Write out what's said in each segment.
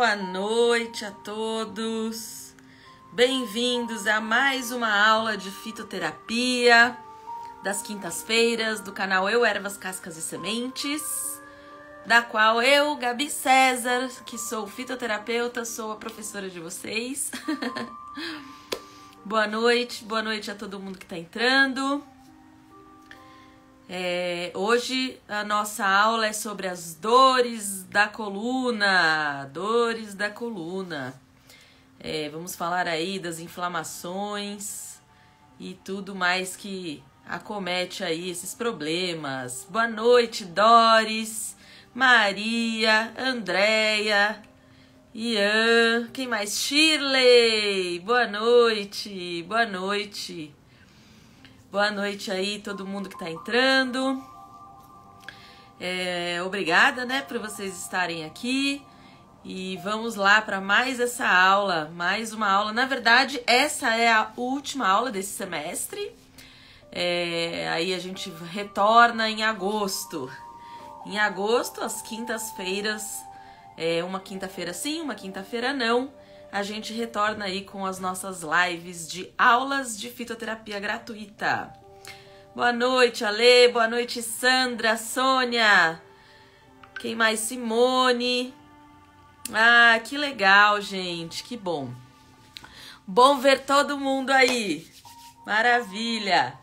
Boa noite a todos. Bem-vindos a mais uma aula de fitoterapia das quintas-feiras do canal Eu, Ervas, Cascas e Sementes, da qual eu, Gabi César, que sou fitoterapeuta, sou a professora de vocês. Boa noite a todo mundo que está entrando. Hoje a nossa aula é sobre as dores da coluna. Vamos falar aí das inflamações e tudo mais que acomete aí esses problemas. Boa noite, Doris, Maria, Andréia, Ian, quem mais? Shirley, boa noite. Boa noite aí, todo mundo que tá entrando. Obrigada, né, por vocês estarem aqui. E vamos lá para mais essa aula, mais uma aula. Na verdade, essa é a última aula desse semestre. Aí a gente retorna em agosto. Em agosto, às quintas-feiras, uma quinta-feira sim, uma quinta-feira não. A gente retorna aí com as nossas lives de aulas de fitoterapia gratuita. Boa noite, Ale. Boa noite, Sandra, Sônia. Quem mais? Simone. Ah, que legal, gente. Que bom. Bom ver todo mundo aí. Maravilha.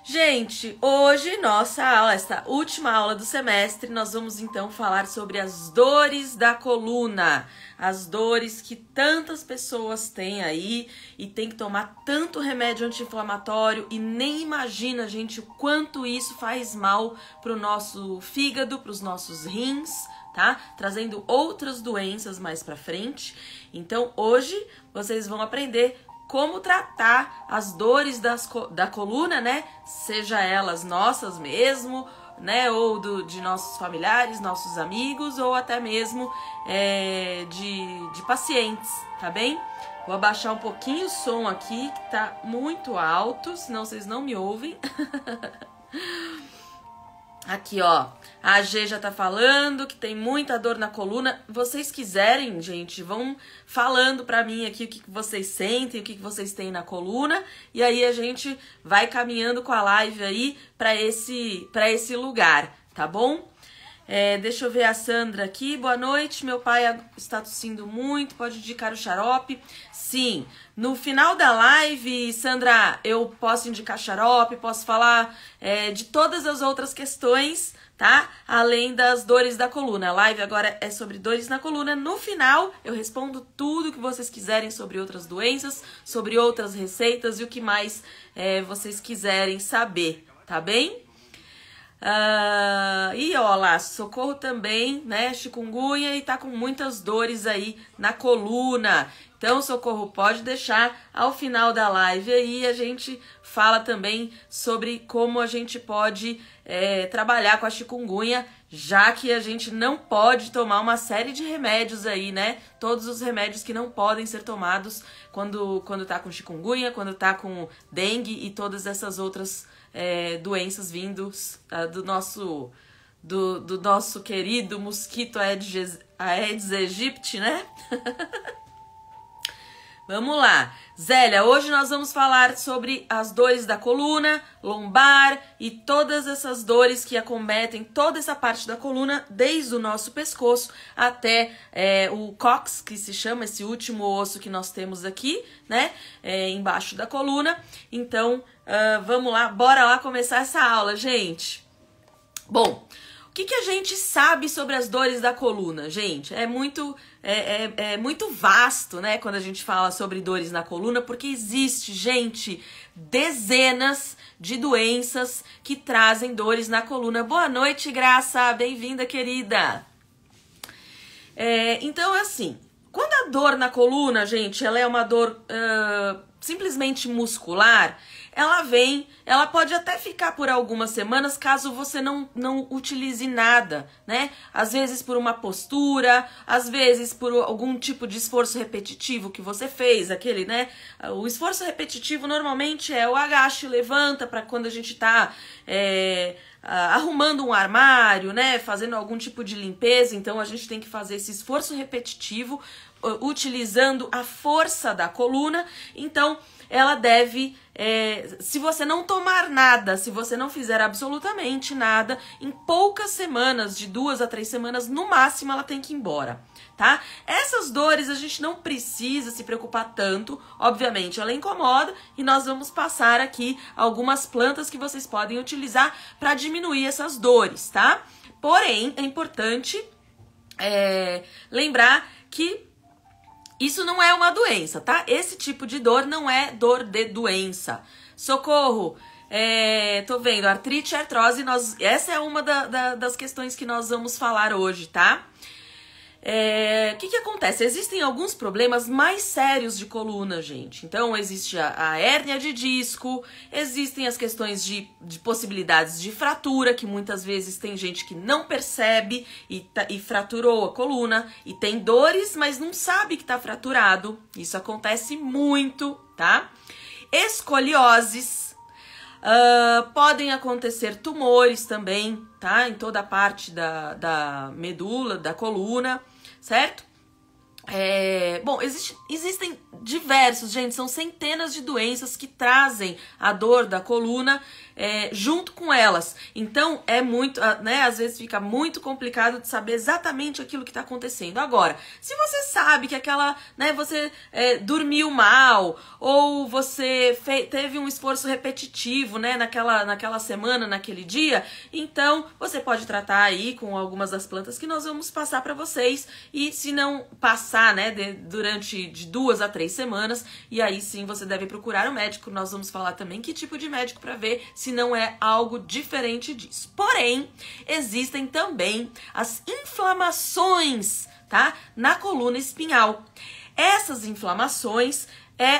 Gente, hoje nossa aula, esta última aula do semestre, nós vamos então falar sobre as dores da coluna. As dores que tantas pessoas têm aí e tem que tomar tanto remédio anti-inflamatório e nem imagina, gente, o quanto isso faz mal para o nosso fígado, para os nossos rins, tá? Trazendo outras doenças mais para frente. Então, hoje vocês vão aprender como tratar as dores da coluna, né? Seja elas nossas mesmo, né? Ou de nossos familiares, nossos amigos, ou até mesmo de pacientes, tá bem? Vou abaixar um pouquinho o som aqui, que tá muito alto, senão vocês não me ouvem. Aqui, ó, a G já tá falando que tem muita dor na coluna. Vocês quiserem, gente, vão falando pra mim aqui o que vocês sentem, o que vocês têm na coluna. E aí a gente vai caminhando com a live aí pra esse lugar, tá bom? Deixa eu ver a Sandra aqui. Boa noite, meu pai está tossindo muito, pode indicar o xarope? Sim, no final da live, Sandra, eu posso indicar xarope, posso falar de todas as outras questões, tá? Além das dores da coluna. A live agora é sobre dores na coluna. No final, eu respondo tudo que vocês quiserem sobre outras doenças, sobre outras receitas e o que mais vocês quiserem saber, tá bem? E ó lá, Socorro também, né, chikungunya e tá com muitas dores aí na coluna. Então, Socorro, pode deixar ao final da live aí, a gente fala também sobre como a gente pode trabalhar com a chikungunya, já que a gente não pode tomar uma série de remédios aí, né? Todos os remédios que não podem ser tomados quando tá com chikungunya, quando tá com dengue e todas essas outras doenças vindos do nosso querido mosquito Aedes aegypti, né? Vamos lá. Zélia, hoje nós vamos falar sobre as dores da coluna, lombar e todas essas dores que acometem toda essa parte da coluna, desde o nosso pescoço até o cóccix, que se chama esse último osso que nós temos aqui, né? Embaixo da coluna. Então, vamos lá, bora lá começar essa aula, gente. Bom, o que a gente sabe sobre as dores da coluna, gente? É muito vasto, né, quando a gente fala sobre dores na coluna, porque existe, gente, dezenas de doenças que trazem dores na coluna. Boa noite, Graça, bem-vinda, querida. Então, assim, quando a dor na coluna, gente, ela é uma dor simplesmente muscular, ela pode até ficar por algumas semanas caso você não utilize nada, né? Às vezes por uma postura, às vezes por algum tipo de esforço repetitivo que você fez, aquele, né? O esforço repetitivo normalmente é o agacha e levanta para quando a gente tá arrumando um armário, né? Fazendo algum tipo de limpeza, então a gente tem que fazer esse esforço repetitivo utilizando a força da coluna. Então ela deve, se você não tomar nada, se você não fizer absolutamente nada, em poucas semanas, de 2 a 3 semanas, no máximo ela tem que ir embora, tá? Essas dores a gente não precisa se preocupar tanto, obviamente ela incomoda e nós vamos passar aqui algumas plantas que vocês podem utilizar para diminuir essas dores, tá? Porém, é importante lembrar que isso não é uma doença, tá? Esse tipo de dor não é dor de doença. Socorro! Tô vendo, artrite e artrose, essa é uma das questões que nós vamos falar hoje, tá? O que acontece? Existem alguns problemas mais sérios de coluna, gente. Então, existe a hérnia de disco, existem as questões de possibilidades de fratura, que muitas vezes tem gente que não percebe e fraturou a coluna, e tem dores, mas não sabe que tá fraturado. Isso acontece muito, tá? Escolioses. Podem acontecer tumores também, tá? Em toda a parte da medula, da coluna, certo? Bom, existem diversos, gente, são centenas de doenças que trazem a dor da coluna junto com elas. Então, muito, né, às vezes fica muito complicado de saber exatamente aquilo que está acontecendo. Agora, se você sabe que você dormiu mal, ou você teve um esforço repetitivo, né, naquela semana, naquele dia, então você pode tratar aí com algumas das plantas que nós vamos passar para vocês, e se não passar, né, durante de 2 a 3 semanas, e aí sim você deve procurar um médico. Nós vamos falar também que tipo de médico para ver se não é algo diferente disso. Porém, existem também as inflamações, tá, na coluna espinhal. Essas inflamações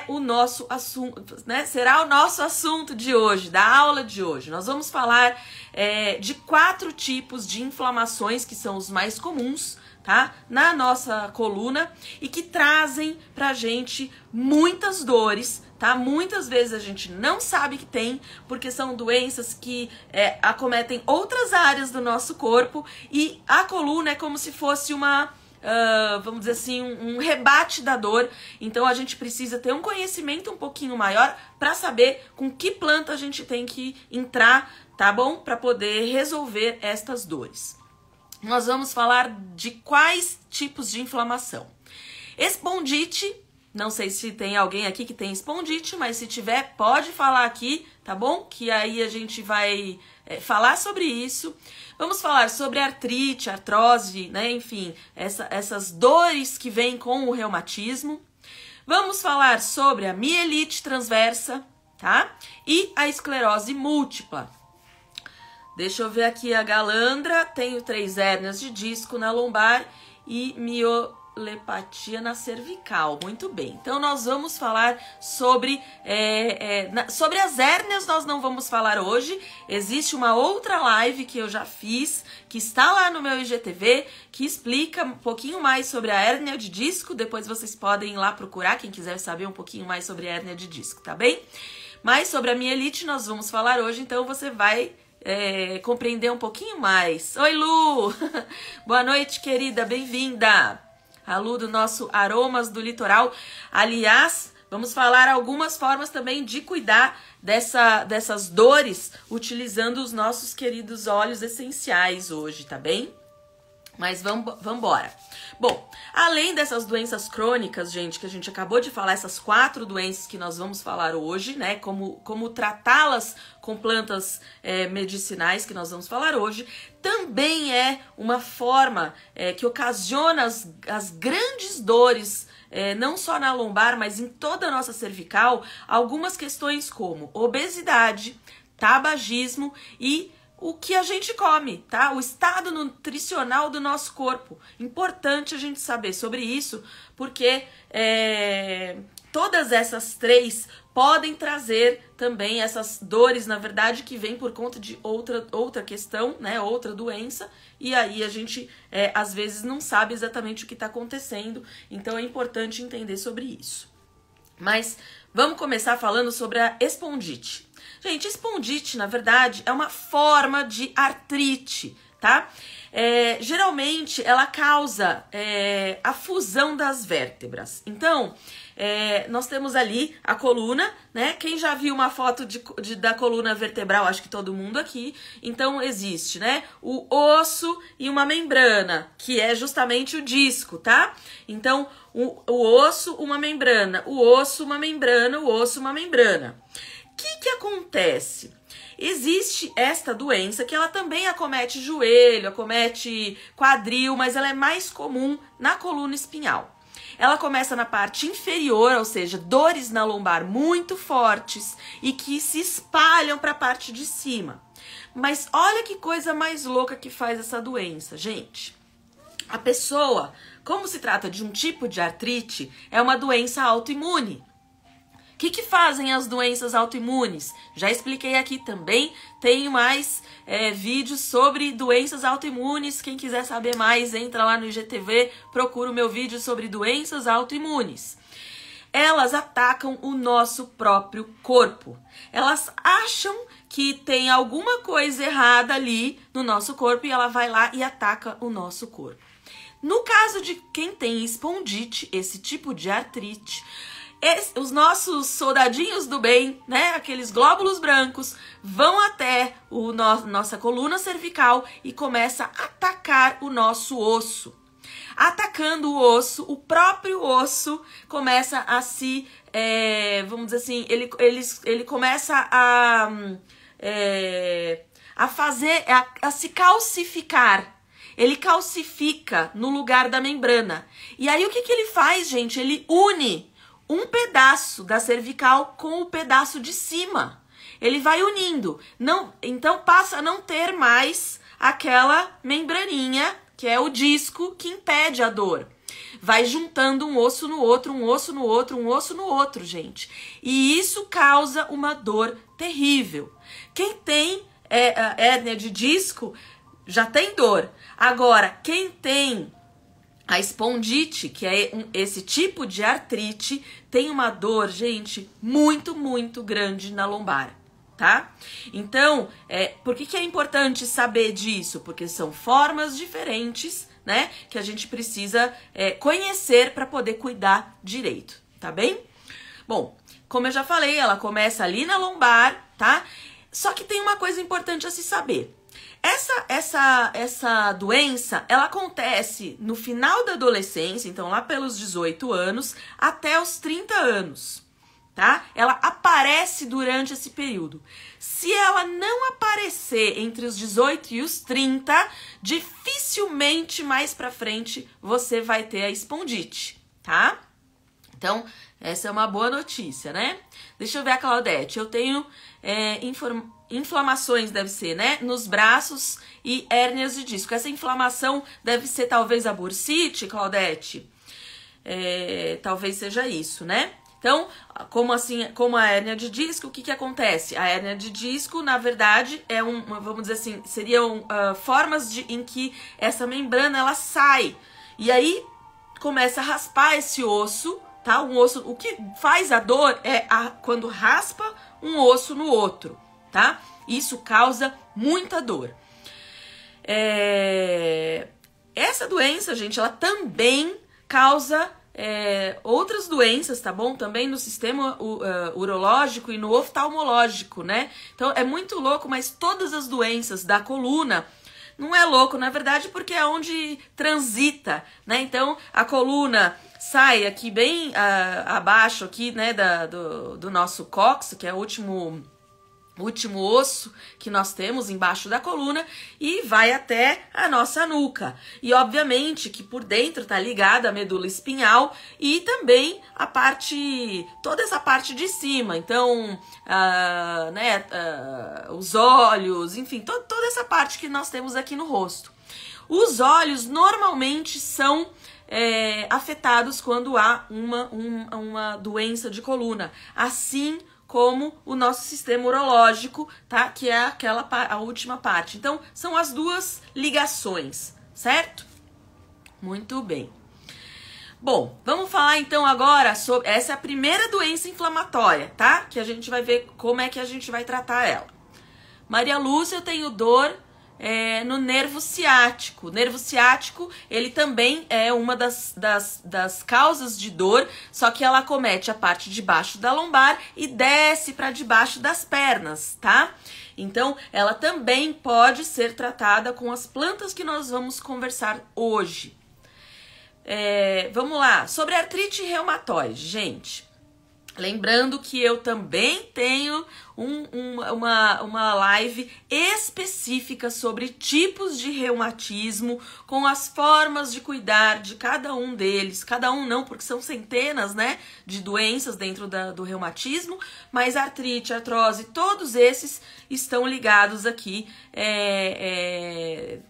o nosso assunto, né? Será o nosso assunto de hoje, da aula de hoje. Nós vamos falar de 4 tipos de inflamações que são os mais comuns, tá? Na nossa coluna, e que trazem pra gente muitas dores, tá? Muitas vezes a gente não sabe que tem, porque são doenças que acometem outras áreas do nosso corpo, e a coluna é como se fosse vamos dizer assim, um rebate da dor. Então a gente precisa ter um conhecimento um pouquinho maior para saber com que planta a gente tem que entrar, tá bom? Para poder resolver estas dores. Nós vamos falar de quais tipos de inflamação. Espondite, não sei se tem alguém aqui que tem espondite, mas se tiver, pode falar aqui, tá bom? Que aí a gente vai falar sobre isso. Vamos falar sobre artrite, artrose, né? Enfim, essas dores que vêm com o reumatismo. Vamos falar sobre a mielite transversa, tá? E a esclerose múltipla. Deixa eu ver aqui a galandra. Tenho 3 hérnias de disco na lombar e miolepatia na cervical. Muito bem. Então, nós vamos falar sobre as hérnias. Nós não vamos falar hoje. Existe uma outra live que eu já fiz, que está lá no meu IGTV, que explica um pouquinho mais sobre a hérnia de disco. Depois vocês podem ir lá procurar, quem quiser saber um pouquinho mais sobre a hérnia de disco, tá bem? Mas sobre a mielite nós vamos falar hoje, então você vai compreender um pouquinho mais. Oi, Lu! Boa noite, querida, bem-vinda! A Lu do nosso Aromas do Litoral. Aliás, vamos falar algumas formas também de cuidar dessas dores utilizando os nossos queridos óleos essenciais hoje, tá bem? Mas vamos embora. Bom, além dessas doenças crônicas, gente, que a gente acabou de falar, essas 4 doenças que nós vamos falar hoje, né, como tratá-las com plantas medicinais que nós vamos falar hoje, também é uma forma que ocasiona as grandes dores, não só na lombar, mas em toda a nossa cervical, algumas questões como obesidade, tabagismo e o que a gente come, tá? O estado nutricional do nosso corpo. Importante a gente saber sobre isso, porque todas essas três podem trazer também essas dores, na verdade, que vem por conta de outra questão, né? Outra doença. E aí a gente, às vezes, não sabe exatamente o que está acontecendo. Então é importante entender sobre isso. Mas vamos começar falando sobre a espondite. Gente, espondite, na verdade, é uma forma de artrite, tá? Geralmente, ela causa a fusão das vértebras. Então, nós temos ali a coluna, né? Quem já viu uma foto da coluna vertebral, acho que todo mundo aqui. Então, existe, né? O osso e uma membrana, que é justamente o disco, tá? Então, o osso, uma membrana. O osso, uma membrana. O osso, uma membrana. O que acontece? Existe esta doença que ela também acomete joelho, acomete quadril, mas ela é mais comum na coluna espinhal. Ela começa na parte inferior, ou seja, dores na lombar muito fortes e que se espalham para a parte de cima. Mas olha que coisa mais louca que faz essa doença, gente. A pessoa, como se trata de um tipo de artrite, é uma doença autoimune. O que fazem as doenças autoimunes? Já expliquei aqui também, tenho mais vídeos sobre doenças autoimunes. Quem quiser saber mais, entra lá no IGTV, procura o meu vídeo sobre doenças autoimunes. Elas atacam o nosso próprio corpo. Elas acham que tem alguma coisa errada ali no nosso corpo e ela vai lá e ataca o nosso corpo. No caso de quem tem espondite, esse tipo de artrite, os nossos soldadinhos do bem, né, aqueles glóbulos brancos, vão até nossa coluna cervical e começa a atacar o nosso osso. Atacando o osso, o próprio osso começa a se, vamos dizer assim, ele começa a se calcificar. Ele calcifica no lugar da membrana. E aí o que ele faz, gente? Ele une um pedaço da cervical com o pedaço de cima. Ele vai unindo. Então passa a não ter mais aquela membraninha, que é o disco que impede a dor. Vai juntando um osso no outro, um osso no outro, um osso no outro, gente. E isso causa uma dor terrível. Quem tem hérnia de disco já tem dor. Agora, quem tem a espondite, que é esse tipo de artrite, tem uma dor, gente, muito, muito grande na lombar, tá? Então, por que é importante saber disso? Porque são formas diferentes, né, que a gente precisa conhecer para poder cuidar direito, tá bem? Bom, como eu já falei, ela começa ali na lombar, tá? Só que tem uma coisa importante a se saber. Essa doença, ela acontece no final da adolescência, então lá pelos 18 anos até os 30 anos, tá? Ela aparece durante esse período. Se ela não aparecer entre os 18 e os 30, dificilmente mais pra frente você vai ter a espondite, tá? Então, essa é uma boa notícia, né? Deixa eu ver a Claudete. Eu tenho inflamações, deve ser, né? Nos braços e hérnias de disco. Essa inflamação deve ser talvez a bursite, Claudete? Talvez seja isso, né? Então, como a hérnia de disco, o que acontece? A hérnia de disco, na verdade, vamos dizer assim, seriam formas em que essa membrana, ela sai. E aí, começa a raspar esse osso, tá? O que faz a dor quando raspa um osso no outro, tá? Isso causa muita dor. Essa doença, gente, ela também causa outras doenças, tá bom? Também no sistema urológico e no oftalmológico, né? Então, é muito louco, mas todas as doenças da coluna, não é louco, na verdade, porque é onde transita, né? Então, a coluna sai aqui bem abaixo aqui, né, do nosso cóccix, que é o último osso que nós temos embaixo da coluna, e vai até a nossa nuca. E obviamente que por dentro tá ligada a medula espinhal e também toda essa parte de cima. Então, os olhos, enfim, toda essa parte que nós temos aqui no rosto. Os olhos normalmente são afetados quando há uma doença de coluna, assim como o nosso sistema urológico, tá? Que é a última parte. Então, são as duas ligações, certo? Muito bem. Bom, vamos falar então agora sobre... Essa é a primeira doença inflamatória, tá? Que a gente vai ver como é que a gente vai tratar ela. Maria Lúcia, eu tenho dor no nervo ciático. O nervo ciático, ele também é uma das causas de dor, só que ela acomete a parte de baixo da lombar e desce para debaixo das pernas, tá? Então, ela também pode ser tratada com as plantas que nós vamos conversar hoje. Vamos lá, sobre artrite reumatoide, gente. Lembrando que eu também tenho uma live específica sobre tipos de reumatismo, com as formas de cuidar de cada um deles. Cada um não, porque são centenas, né, de doenças dentro do reumatismo, mas artrite, artrose, todos esses estão ligados aqui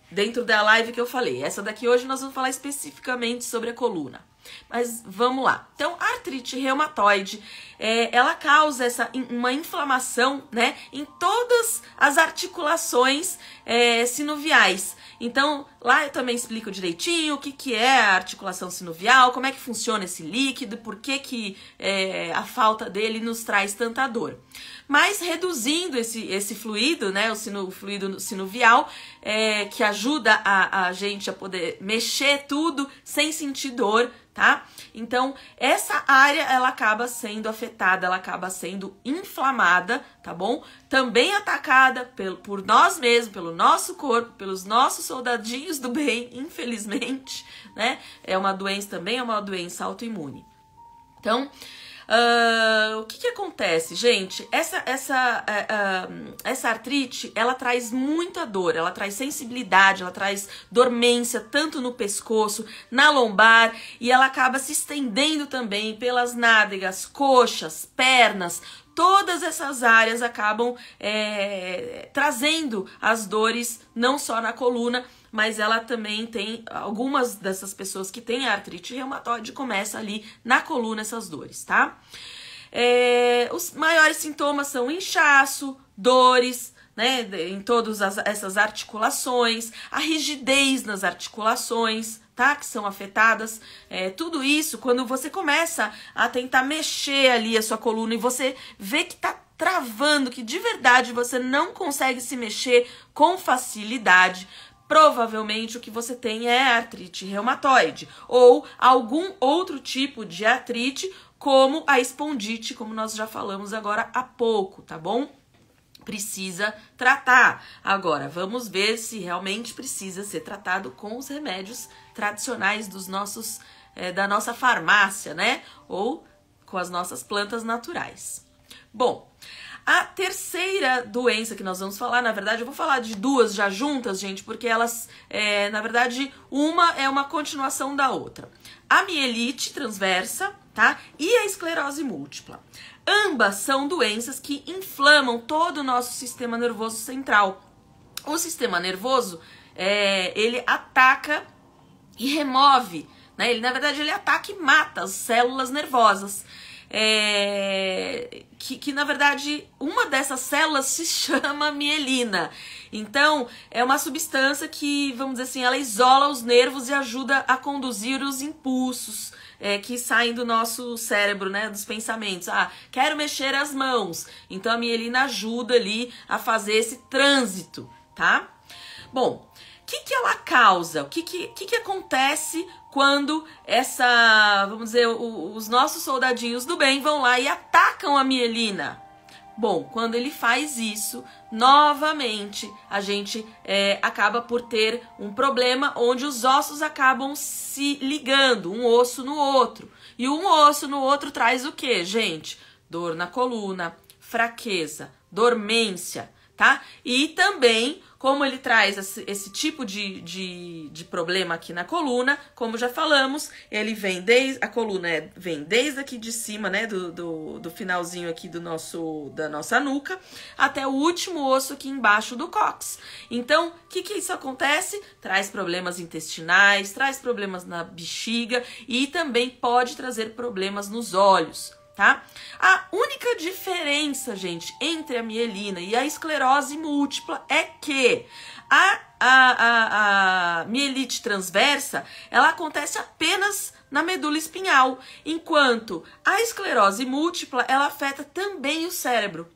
dentro da live que eu falei. Essa daqui hoje nós vamos falar especificamente sobre a coluna. Mas vamos lá. Então, a artrite reumatoide, ela causa uma inflamação, né, em todas as articulações sinoviais. Então, lá eu também explico direitinho o que é a articulação sinovial, como é que funciona esse líquido, por que a falta dele nos traz tanta dor. Mas reduzindo esse fluido, né, o fluido sinovial, que ajuda a gente a poder mexer tudo sem sentir dor, tá? Então, essa área, ela acaba sendo afetada, ela acaba sendo inflamada, tá bom? Também atacada por nós mesmos, pelo nosso corpo, pelos nossos soldadinhos do bem, infelizmente, né? É uma doença autoimune. Então, o que acontece, gente? Essa artrite, ela traz muita dor, ela traz sensibilidade, ela traz dormência, tanto no pescoço, na lombar, e ela acaba se estendendo também pelas nádegas, coxas, pernas. Todas essas áreas acabam trazendo as dores, não só na coluna, mas ela também tem, algumas dessas pessoas que têm artrite reumatoide, começa ali na coluna essas dores, tá? Os maiores sintomas são inchaço, dores, né, em todas essas articulações, a rigidez nas articulações, tá, que são afetadas, tudo isso, quando você começa a tentar mexer ali a sua coluna e você vê que tá travando, que de verdade você não consegue se mexer com facilidade, provavelmente o que você tem é artrite reumatoide ou algum outro tipo de artrite, como a espondite, como nós já falamos agora há pouco, tá bom? Precisa tratar. Agora, vamos ver se realmente precisa ser tratado com os remédios tradicionais da nossa farmácia, né? Ou com as nossas plantas naturais. Bom, a terceira doença que nós vamos falar, na verdade, eu vou falar de duas já juntas, gente, porque elas, na verdade, uma é uma continuação da outra. A mielite transversa, tá? E a esclerose múltipla. Ambas são doenças que inflamam todo o nosso sistema nervoso central. O sistema nervoso, ele ataca e remove, né? Na verdade, ele ataca e mata as células nervosas. Que na verdade, uma dessas células se chama mielina. Então, é uma substância que, vamos dizer assim, ela isola os nervos e ajuda a conduzir os impulsos que saem do nosso cérebro, né, dos pensamentos. Quero mexer as mãos. Então, a mielina ajuda ali a fazer esse trânsito, tá? Bom, o que ela causa? O que acontece quando vamos dizer, os nossos soldadinhos do bem vão lá e atacam a mielina? Bom, quando ele faz isso, novamente, a gente acaba por ter um problema onde os ossos acabam se ligando, um osso no outro. E um osso no outro traz o quê, gente? Dor na coluna, fraqueza, dormência, tá? E também, como ele traz esse tipo de problema aqui na coluna, como já falamos, ele vem desde, a coluna vem desde aqui de cima, né, do finalzinho aqui da nossa nuca, até o último osso aqui embaixo do cóccix. Então, o que isso acontece? Traz problemas intestinais, traz problemas na bexiga e também pode trazer problemas nos olhos. Tá? A única diferença, gente, entre a mielina e a esclerose múltipla é que a mielite transversa, ela acontece apenas na medula espinhal, enquanto a esclerose múltipla, ela afeta também o cérebro,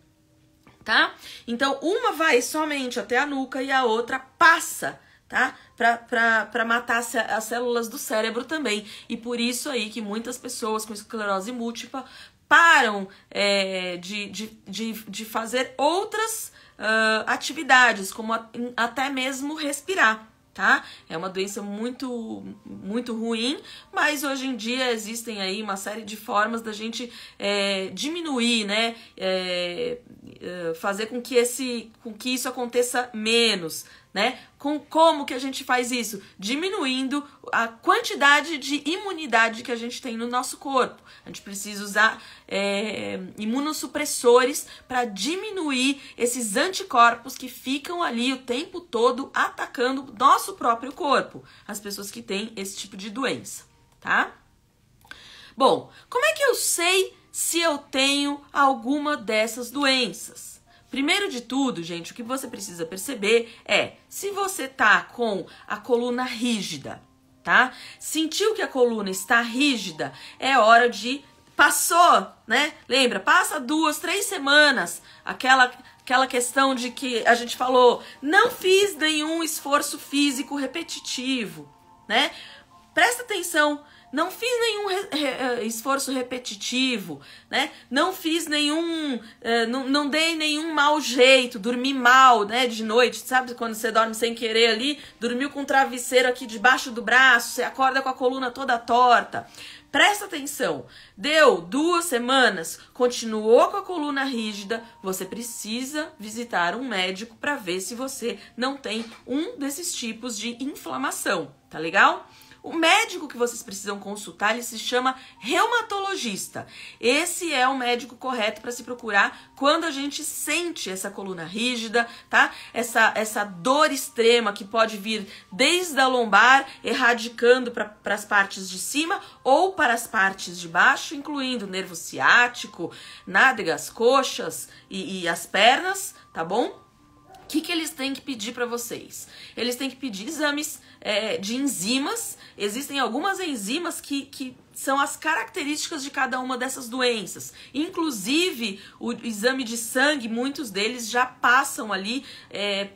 tá? Então, uma vai somente até a nuca e a outra passa, tá? Para matar as células do cérebro também. E por isso aí que muitas pessoas com esclerose múltipla param de fazer outras atividades, como até mesmo respirar, tá? É uma doença muito, muito ruim, mas hoje em dia existem aí uma série de formas da gente diminuir, né? Fazer com que isso aconteça menos, né? Como que a gente faz isso? Diminuindo a quantidade de imunidade que a gente tem no nosso corpo. A gente precisa usar imunossupressores para diminuir esses anticorpos que ficam ali o tempo todo atacando o nosso próprio corpo. As pessoas que têm esse tipo de doença, tá? Bom, como é que eu sei se eu tenho alguma dessas doenças? Primeiro de tudo, gente, o que você precisa perceber é se você tá com a coluna rígida, tá? Sentiu que a coluna está rígida, é hora de... Passou, né? Lembra? Passa 2, 3 semanas, aquela questão de que a gente falou, não fiz nenhum esforço físico repetitivo, né? Presta atenção. Não fiz nenhum esforço repetitivo, né? Não fiz nenhum... não dei nenhum mau jeito, dormi mal, né? De noite, sabe? Quando você dorme sem querer ali, dormiu com um travesseiro aqui debaixo do braço, você acorda com a coluna toda torta. Presta atenção, deu 2 semanas, continuou com a coluna rígida, você precisa visitar um médico para ver se você não tem um desses tipos de inflamação, tá legal? O médico que vocês precisam consultar, ele se chama reumatologista. Esse é o médico correto para se procurar quando a gente sente essa coluna rígida, tá? Essa dor extrema que pode vir desde a lombar, erradicando para as partes de cima ou para as partes de baixo, incluindo o nervo ciático, nádegas, coxas e as pernas, tá bom? O que eles têm que pedir para vocês? Eles têm que pedir exames de enzimas. Existem algumas enzimas que são as características de cada uma dessas doenças. Inclusive, o exame de sangue, muitos deles já passam ali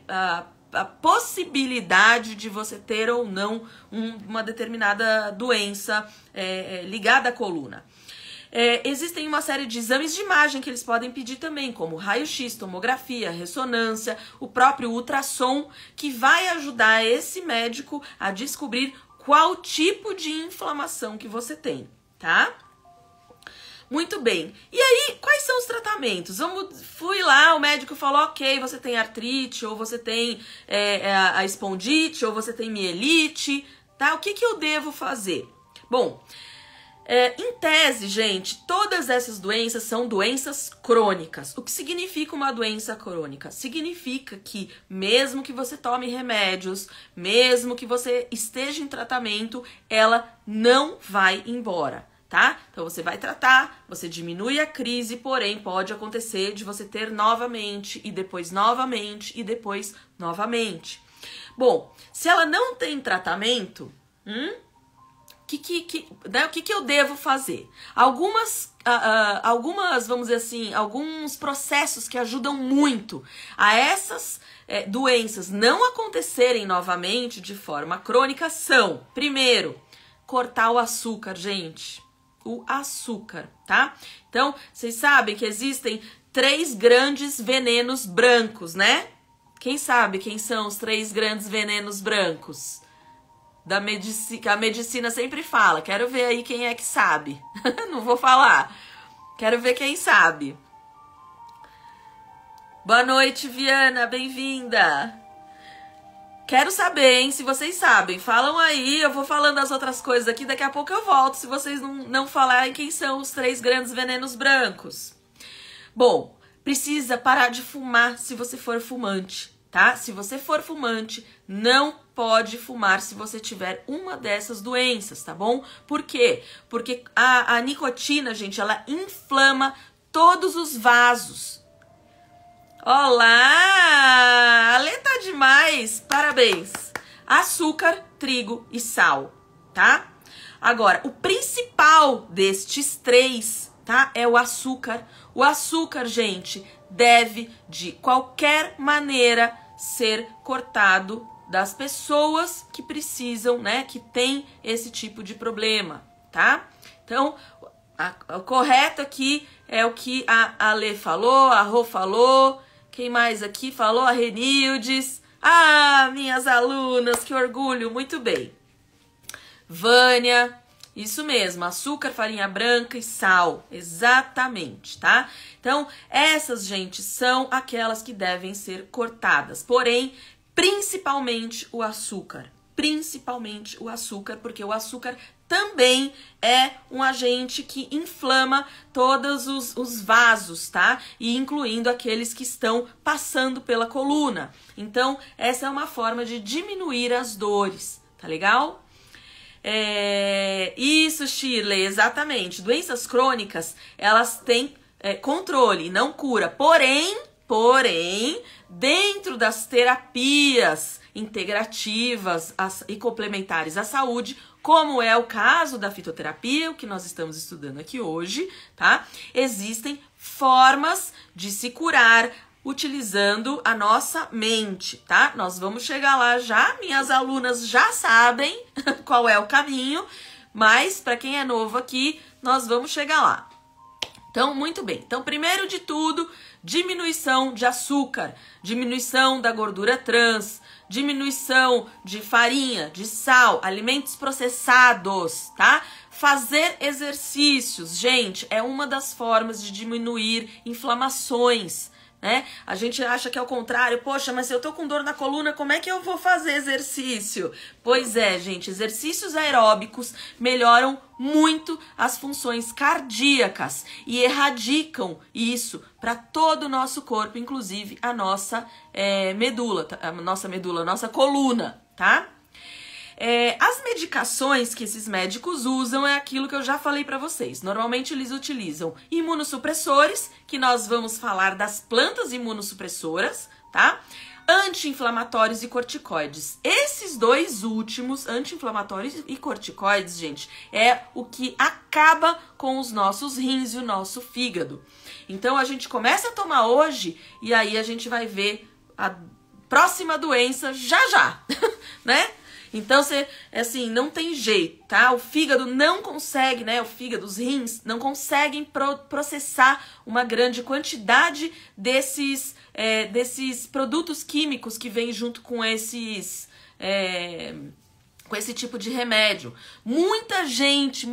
a possibilidade de você ter ou não uma determinada doença ligada à coluna. Existem uma série de exames de imagem que eles podem pedir também, como raio-x, tomografia, ressonância, o próprio ultrassom, que vai ajudar esse médico a descobrir qual tipo de inflamação que você tem, tá? Muito bem. E aí, quais são os tratamentos? Fui lá, o médico falou, ok, você tem artrite, ou você tem a espondite, ou você tem mielite, tá? O que eu devo fazer? Bom... em tese, gente, todas essas doenças são doenças crônicas. O que significa uma doença crônica? Significa que mesmo que você tome remédios, mesmo que você esteja em tratamento, ela não vai embora, tá? Então você vai tratar, você diminui a crise, porém pode acontecer de você ter novamente, e depois novamente, e depois novamente. Bom, se ela não tem tratamento... O que eu devo fazer? Algumas, vamos dizer assim, alguns processos que ajudam muito a essas doenças não acontecerem novamente de forma crônica são, primeiro, cortar o açúcar, gente. O açúcar, tá? Então, vocês sabem que existem 3 grandes venenos brancos, né? Quem sabe quem são os 3 grandes venenos brancos? Que a medicina sempre fala. Quero ver aí quem é que sabe. Não vou falar. Quero ver quem sabe. Boa noite, Viana, bem-vinda. Quero saber, hein, se vocês sabem. Falam aí, eu vou falando as outras coisas aqui, daqui a pouco eu volto, se vocês não falarem quem são os 3 grandes venenos brancos. Bom, precisa parar de fumar se você for fumante, tá? Se você for fumante, não pode fumar se você tiver uma dessas doenças, tá bom? Por quê? Porque a nicotina, gente, ela inflama todos os vasos. Olá! Ale tá demais! Parabéns! Açúcar, trigo e sal, tá? Agora, o principal destes 3, tá? É o açúcar. O açúcar, gente, deve de qualquer maneira ser cortado das pessoas que precisam, né? Que tem esse tipo de problema, tá? Então, o correto aqui é o que a Ale falou, a Rô falou. Quem mais aqui falou? A Renildes. Ah, minhas alunas, que orgulho. Muito bem. Vânia, isso mesmo, açúcar, farinha branca e sal. Exatamente, tá? Então, essas, gente, são aquelas que devem ser cortadas. Porém, principalmente o açúcar. Principalmente o açúcar, porque o açúcar também é um agente que inflama todos os vasos, tá? E incluindo aqueles que estão passando pela coluna. Então, essa é uma forma de diminuir as dores, tá legal? Isso, Shirley, exatamente. Doenças crônicas, elas têm controle, não cura. Porém, dentro das terapias integrativas e complementares à saúde, como é o caso da fitoterapia, o que nós estamos estudando aqui hoje, tá? Existem formas de se curar utilizando a nossa mente, tá? Nós vamos chegar lá já, minhas alunas já sabem qual é o caminho, mas para quem é novo aqui, nós vamos chegar lá. Então, muito bem. Então, primeiro de tudo, diminuição de açúcar, diminuição da gordura trans, diminuição de farinha, de sal, alimentos processados, tá? Fazer exercícios, gente, é uma das formas de diminuir inflamações, né? A gente acha que é o contrário. Poxa, mas se eu tô com dor na coluna, como é que eu vou fazer exercício? Pois é, gente, exercícios aeróbicos melhoram muito as funções cardíacas e erradicam isso para todo o nosso corpo, inclusive a nossa nossa coluna, tá? As medicações que esses médicos usam é aquilo que eu já falei para vocês. Normalmente eles utilizam imunossupressores, que nós vamos falar das plantas imunossupressoras, tá? Anti-inflamatórios e corticoides. Esses 2 últimos, anti-inflamatórios e corticoides, gente, é o que acaba com os nossos rins e o nosso fígado. Então a gente começa a tomar hoje e aí a gente vai ver a próxima doença já, né? Então, assim, não tem jeito, tá? O fígado não consegue, né? O fígado, os rins, não conseguem processar uma grande quantidade desses produtos químicos que vêm junto com esse tipo de remédio. Muita gente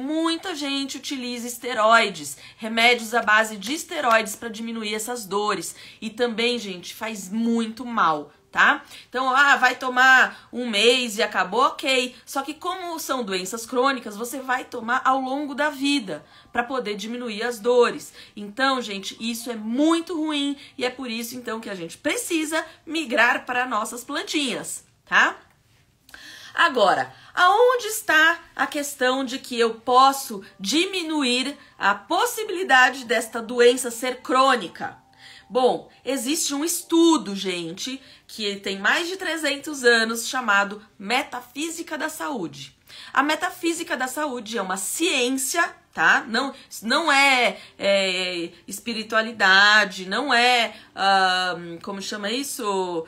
utiliza esteroides, remédios à base de esteroides para diminuir essas dores. E também, gente, faz muito mal, tá? Então, vai tomar 1 mês e acabou, ok. Só que como são doenças crônicas, você vai tomar ao longo da vida para poder diminuir as dores. Então, gente, isso é muito ruim e é por isso, então, que a gente precisa migrar para nossas plantinhas, tá? Agora, aonde está a questão de que eu posso diminuir a possibilidade desta doença ser crônica? Bom, existe um estudo, gente, que tem mais de 300 anos, chamado Metafísica da Saúde. A metafísica da saúde é uma ciência, tá? Não é espiritualidade, não é, como chama isso?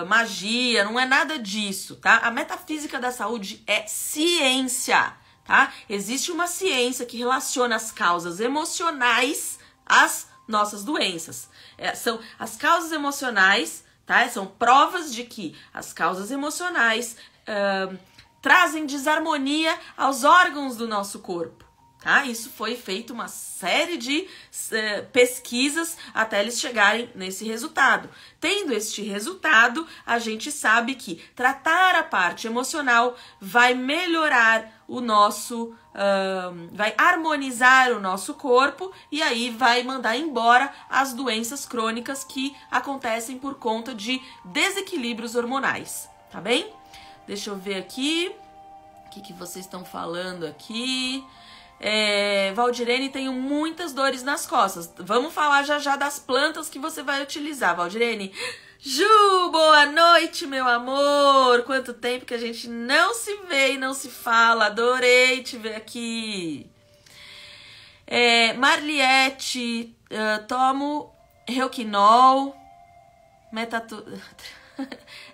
Magia, não é nada disso, tá? A metafísica da saúde é ciência, tá? Existe uma ciência que relaciona as causas emocionais às nossas doenças. São as causas emocionais, tá? São provas de que as causas emocionais trazem desarmonia aos órgãos do nosso corpo, Tá? Isso foi feito uma série de pesquisas até eles chegarem nesse resultado. Tendo este resultado, a gente sabe que tratar a parte emocional vai melhorar o nosso, vai harmonizar o nosso corpo e aí vai mandar embora as doenças crônicas que acontecem por conta de desequilíbrios hormonais, tá bem? Deixa eu ver aqui, o que vocês estão falando aqui. Valdirene, tenho muitas dores nas costas. Vamos falar já das plantas que você vai utilizar, Valdirene. Ju, boa noite, meu amor. Quanto tempo que a gente não se vê e não se fala. Adorei te ver aqui. Marliette, tomo Reuquinol,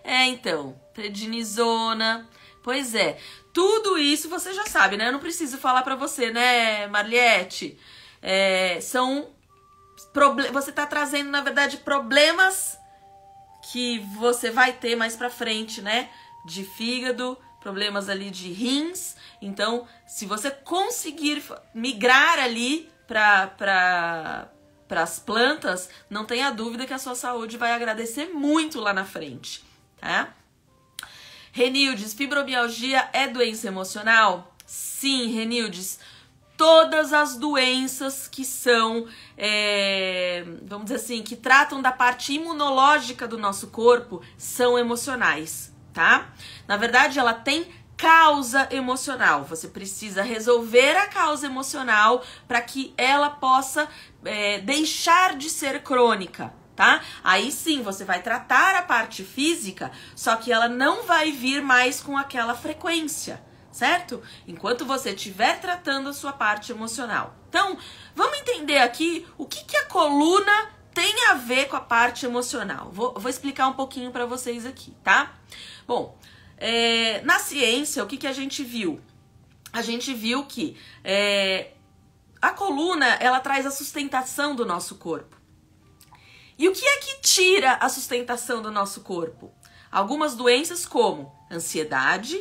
então, prednisona. Pois é, tudo isso você já sabe, né? Eu não preciso falar pra você, né, Marliette? Você tá trazendo, na verdade, problemas que você vai ter mais pra frente, né? De fígado, problemas ali de rins. Então, se você conseguir migrar ali para as plantas, não tenha dúvida que a sua saúde vai agradecer muito lá na frente, tá? Renildes, fibromialgia é doença emocional? Sim, Renildes. Todas as doenças que são, vamos dizer assim, que tratam da parte imunológica do nosso corpo são emocionais, tá? Na verdade, ela tem causa emocional. Você precisa resolver a causa emocional para que ela possa deixar de ser crônica, tá? Aí sim, você vai tratar a parte física, só que ela não vai vir mais com aquela frequência, certo? Enquanto você estiver tratando a sua parte emocional. Então, vamos entender aqui o que a coluna tem a ver com a parte emocional. Vou explicar um pouquinho para vocês aqui, tá? Bom, na ciência, o que a gente viu? A gente viu que a coluna, ela traz a sustentação do nosso corpo. E o que é que tira a sustentação do nosso corpo? Algumas doenças como ansiedade,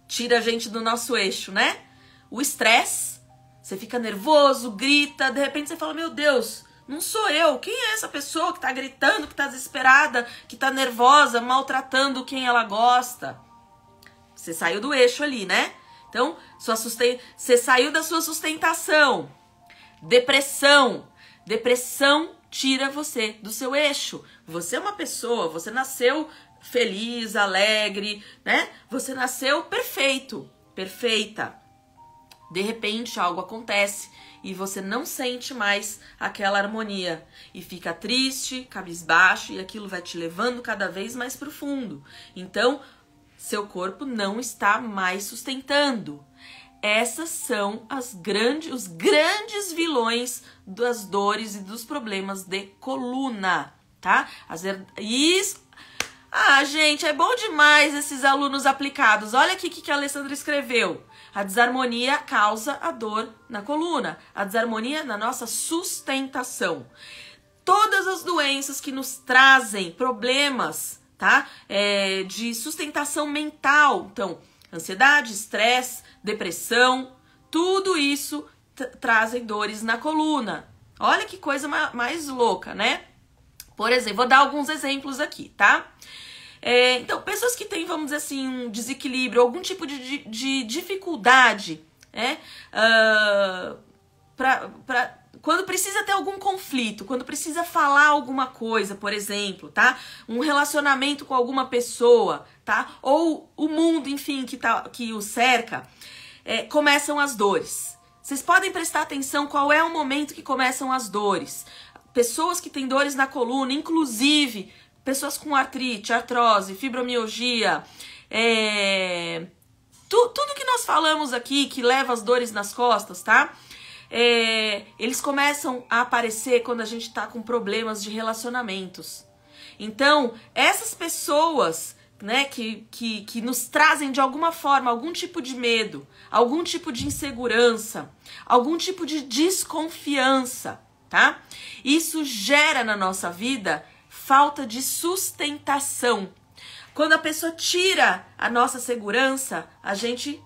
tira a gente do nosso eixo, né? O estresse, você fica nervoso, grita, de repente você fala, meu Deus, não sou eu. Quem é essa pessoa que tá gritando, que tá desesperada, que tá nervosa, maltratando quem ela gosta? Você saiu do eixo ali, né? Então, você saiu da sua sustentação. Depressão tira você do seu eixo. Você é uma pessoa, você nasceu feliz, alegre, né? Você nasceu perfeito, perfeita. De repente algo acontece e você não sente mais aquela harmonia e fica triste, cabisbaixo e aquilo vai te levando cada vez mais pro fundo. Então, seu corpo não está mais sustentando. Essas são os grandes vilões das dores e dos problemas de coluna, tá? Isso. Ah, gente, é bom demais esses alunos aplicados. Olha aqui o que a Alessandra escreveu. A desarmonia causa a dor na coluna. A desarmonia na nossa sustentação. Todas as doenças que nos trazem problemas, tá? De sustentação mental. Então, ansiedade, estresse, depressão, tudo isso trazem dores na coluna. Olha que coisa mais louca, né? Por exemplo, vou dar alguns exemplos aqui, tá? Então, pessoas que têm, vamos dizer assim, um desequilíbrio, algum tipo de dificuldade, né? Quando precisa ter algum conflito, quando precisa falar alguma coisa, por exemplo, tá? Um relacionamento com alguma pessoa, tá? Ou o mundo, enfim, que o cerca, começam as dores. Vocês podem prestar atenção qual é o momento que começam as dores. Pessoas que têm dores na coluna, inclusive pessoas com artrite, artrose, fibromialgia, tudo que nós falamos aqui que leva as dores nas costas, tá? Eles começam a aparecer quando a gente tá com problemas de relacionamentos. Então, essas pessoas, né, que nos trazem de alguma forma algum tipo de medo, algum tipo de insegurança, algum tipo de desconfiança, tá? Isso gera na nossa vida falta de sustentação. Quando a pessoa tira a nossa segurança, a gente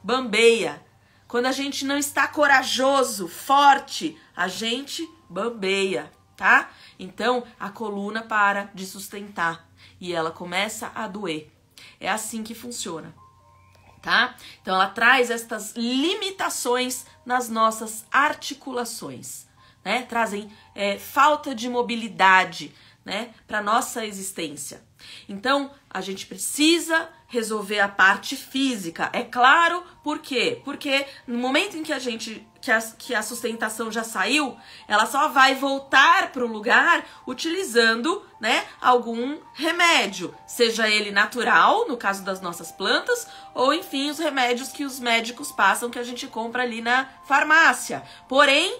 bambeia. Quando a gente não está corajoso, forte, a gente bambeia, tá? Então, a coluna para de sustentar e ela começa a doer. É assim que funciona, tá? Então, ela traz estas limitações nas nossas articulações, né? Trazem falta de mobilidade, né, para nossa existência. Então, a gente precisa resolver a parte física. É claro, por quê? Porque no momento em que a sustentação já saiu, ela só vai voltar para o lugar utilizando, né, algum remédio, seja ele natural, no caso das nossas plantas, ou enfim, os remédios que os médicos passam, que a gente compra ali na farmácia. Porém,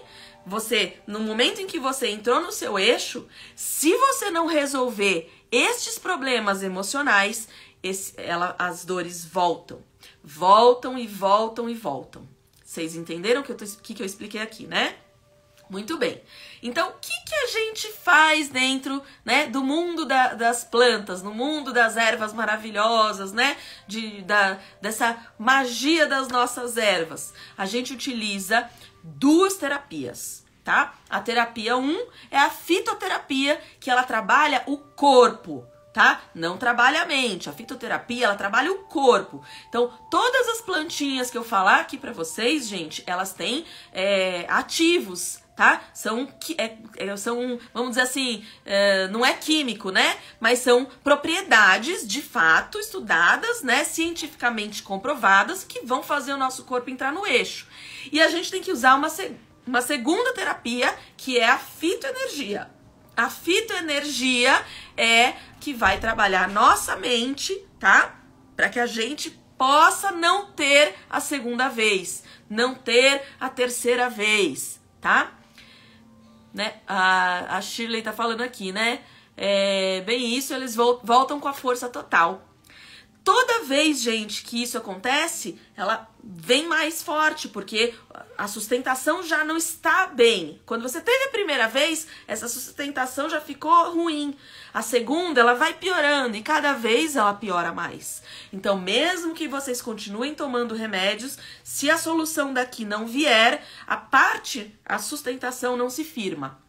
no momento em que você entrou no seu eixo, se você não resolver estes problemas emocionais, as dores voltam. Voltam e voltam e voltam. Vocês entenderam o que eu expliquei aqui, né? Muito bem. Então, o que a gente faz dentro, né, do mundo das plantas, no mundo das ervas maravilhosas, né? Dessa magia das nossas ervas? A gente utiliza 2 terapias, tá? A terapia 1 é a fitoterapia, que ela trabalha o corpo, tá? Não trabalha a mente. A fitoterapia, ela trabalha o corpo. Então, todas as plantinhas que eu falar aqui pra vocês, gente, elas têm ativos, tá? São, vamos dizer assim, não é químico, né? Mas são propriedades, de fato, estudadas, né? Cientificamente comprovadas, que vão fazer o nosso corpo entrar no eixo. E a gente tem que usar uma segunda terapia, que é a fitoenergia. A fitoenergia é que vai trabalhar nossa mente, tá? Para que a gente possa não ter a segunda vez, não ter a terceira vez, tá? Né? A Shirley tá falando aqui, né? Bem isso, eles voltam com a força total. Toda vez, gente, que isso acontece, ela vem mais forte, porque a sustentação já não está bem. Quando você teve a primeira vez, essa sustentação já ficou ruim. A segunda, ela vai piorando e cada vez ela piora mais. Então, mesmo que vocês continuem tomando remédios, se a solução daqui não vier, a sustentação não se firma.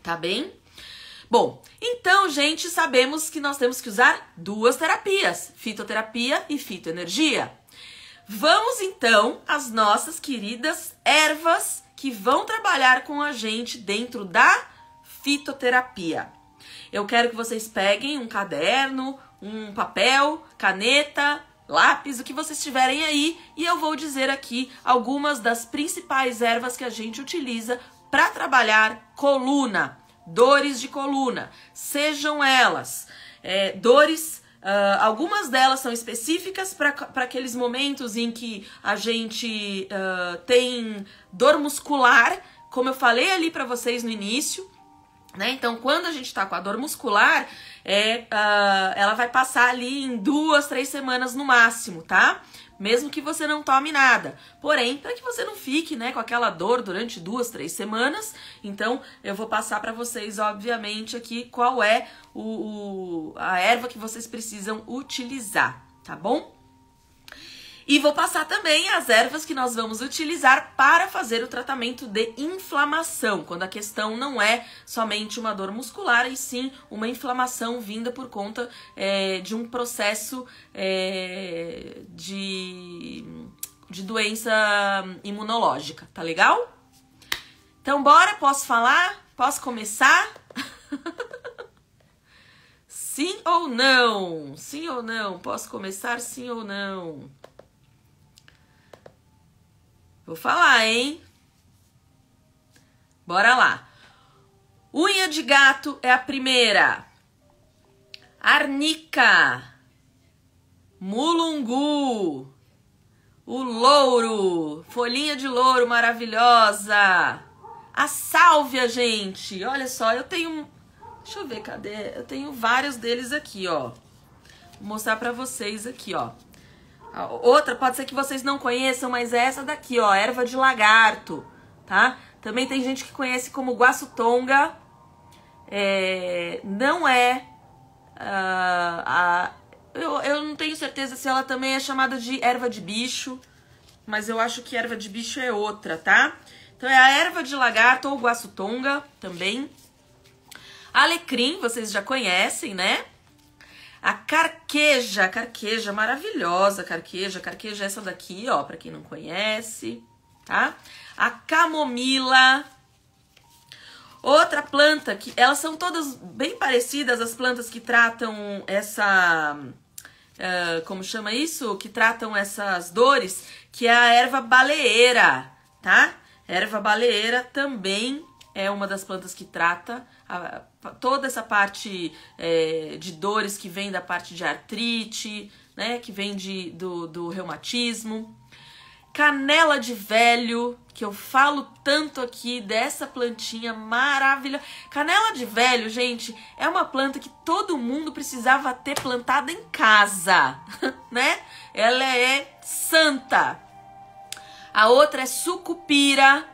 Tá bem? Bom, então, gente, sabemos que nós temos que usar 2 terapias, fitoterapia e fitoenergia. Vamos, então, às nossas queridas ervas que vão trabalhar com a gente dentro da fitoterapia. Eu quero que vocês peguem um caderno, um papel, caneta, lápis, o que vocês tiverem aí, e eu vou dizer aqui algumas das principais ervas que a gente utiliza para trabalhar coluna. Dores de coluna, sejam elas dores, algumas delas são específicas para aqueles momentos em que a gente tem dor muscular, como eu falei ali para vocês no início, né? Então, quando a gente tá com a dor muscular, ela vai passar ali em 2, 3 semanas no máximo, tá? Mesmo que você não tome nada. Porém, para que você não fique, né, com aquela dor durante 2, 3 semanas, então eu vou passar para vocês, obviamente, aqui qual é a erva que vocês precisam utilizar, tá bom? E vou passar também as ervas que nós vamos utilizar para fazer o tratamento de inflamação, quando a questão não é somente uma dor muscular, e sim uma inflamação vinda por conta de um processo de doença imunológica, tá legal? Então bora, posso falar? Posso começar? Sim ou não? Sim ou não? Posso começar sim ou não? Vou falar, hein? Bora lá. Unha de gato é a primeira. Arnica. Mulungu. O louro. Folhinha de louro maravilhosa. A sálvia, gente. Olha só, eu tenho... Deixa eu ver, cadê? Eu tenho vários deles aqui, ó. Vou mostrar pra vocês aqui, ó. Outra, pode ser que vocês não conheçam, mas é essa daqui, ó, erva de lagarto, tá? Também tem gente que conhece como guaçutonga. Não é... eu não tenho certeza se ela também é chamada de erva de bicho. mas eu acho que erva de bicho é outra, tá? Então é a erva de lagarto ou guaçutonga também. Alecrim, vocês já conhecem, né? A carqueja maravilhosa, carqueja é essa daqui, ó, pra quem não conhece, tá? A camomila. Outra planta que elas são todas bem parecidas, as plantas que tratam essa, como chama isso? Que tratam essas dores, que é a erva baleeira, tá? Erva baleeira também é uma das plantas que trata toda essa parte de dores que vem da parte de artrite, né? Que vem do reumatismo. Canela de velho, que eu falo tanto aqui dessa plantinha maravilhosa. Canela de velho, gente, é uma planta que todo mundo precisava ter plantada em casa, né? Ela é santa. A outra é sucupira.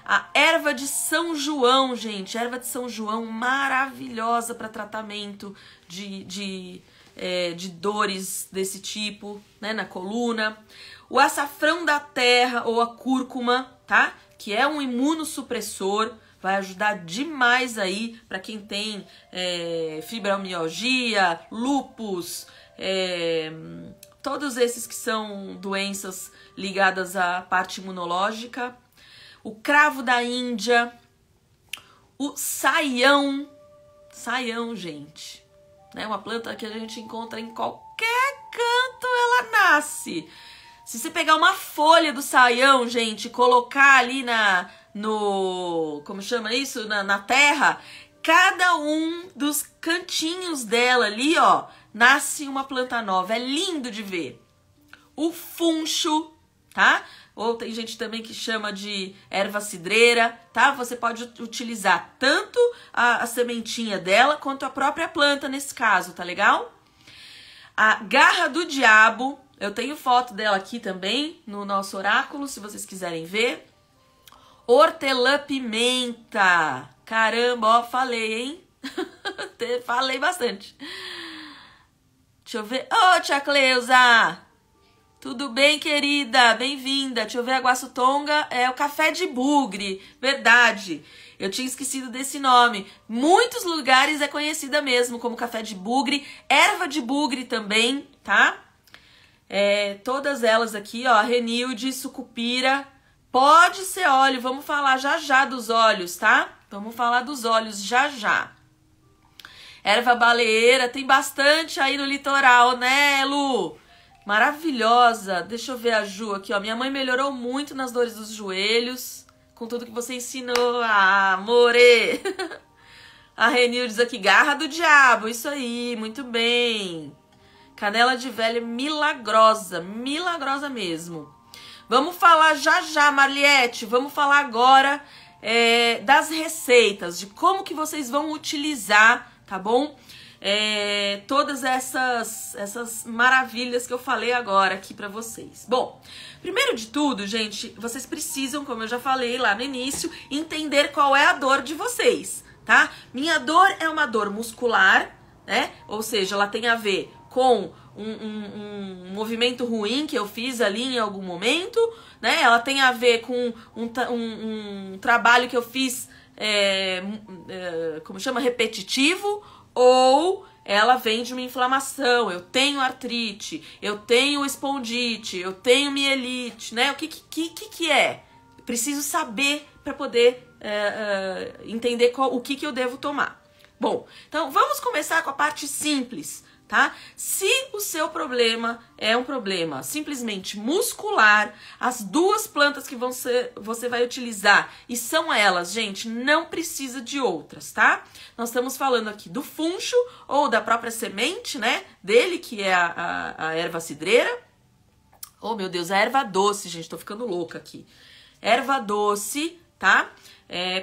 A erva de São João, gente. Erva de São João maravilhosa para tratamento de dores desse tipo, né, na coluna. O açafrão da terra ou a cúrcuma, tá? Que é um imunossupressor, vai ajudar demais aí para quem tem fibromialgia, lúpus, todos esses que são doenças ligadas à parte imunológica. O cravo da Índia, o saião, gente. É uma planta que a gente encontra em qualquer canto, ela nasce. Se você pegar uma folha do saião, gente, e colocar ali como chama isso? Na terra, cada um dos cantinhos dela ali, ó, nasce uma planta nova. É lindo de ver. O funcho, tá? Ou tem gente também que chama de erva cidreira, tá? Você pode utilizar tanto a sementinha dela quanto a própria planta nesse caso, tá legal? A garra do diabo, eu tenho foto dela aqui também no nosso oráculo, se vocês quiserem ver. Hortelã-pimenta. Caramba, ó, falei, hein? Falei bastante. Deixa eu ver. Ô, tia Cleusa! Tudo bem, querida? Bem-vinda. Deixa eu ver, a guaçutonga é o café de bugre. Verdade. Eu tinha esquecido desse nome. Muitos lugares é conhecida mesmo como café de bugre. Erva de bugre também, tá? Todas elas aqui, ó. Renilde, sucupira. Pode ser óleo. Vamos falar já dos óleos, tá? Vamos falar dos óleos já. Erva baleeira. Tem bastante aí no litoral, né, Lu? Maravilhosa. Deixa eu ver a Ju aqui, ó. Minha mãe melhorou muito nas dores dos joelhos com tudo que você ensinou. Ah, more. A Renil diz aqui, garra do diabo. Isso aí, muito bem. Canela de velha milagrosa. Milagrosa mesmo. Vamos falar já, Marliette. Vamos falar agora das receitas, de como que vocês vão utilizar, tá bom? Todas essas maravilhas que eu falei agora aqui pra vocês. Bom, primeiro de tudo, gente, vocês precisam, como eu já falei lá no início, entender qual é a dor de vocês, tá? Minha dor é uma dor muscular, né? Ou seja, ela tem a ver com um movimento ruim que eu fiz ali em algum momento, né? Ela tem a ver com um trabalho que eu fiz, como chama? Repetitivo, ou ela vem de uma inflamação, eu tenho artrite, eu tenho espondite, eu tenho mielite, né? O que é? Preciso saber para poder entender o que eu devo tomar. Bom, então vamos começar com a parte simples, tá? Se o seu problema é um problema simplesmente muscular, as duas plantas que você vai utilizar, e são elas, gente, não precisa de outras, tá? Nós estamos falando aqui do funcho ou da própria semente, né? Dele, que é a erva cidreira. Oh, meu Deus, a erva doce, gente, tô ficando louca aqui. Erva doce, tá?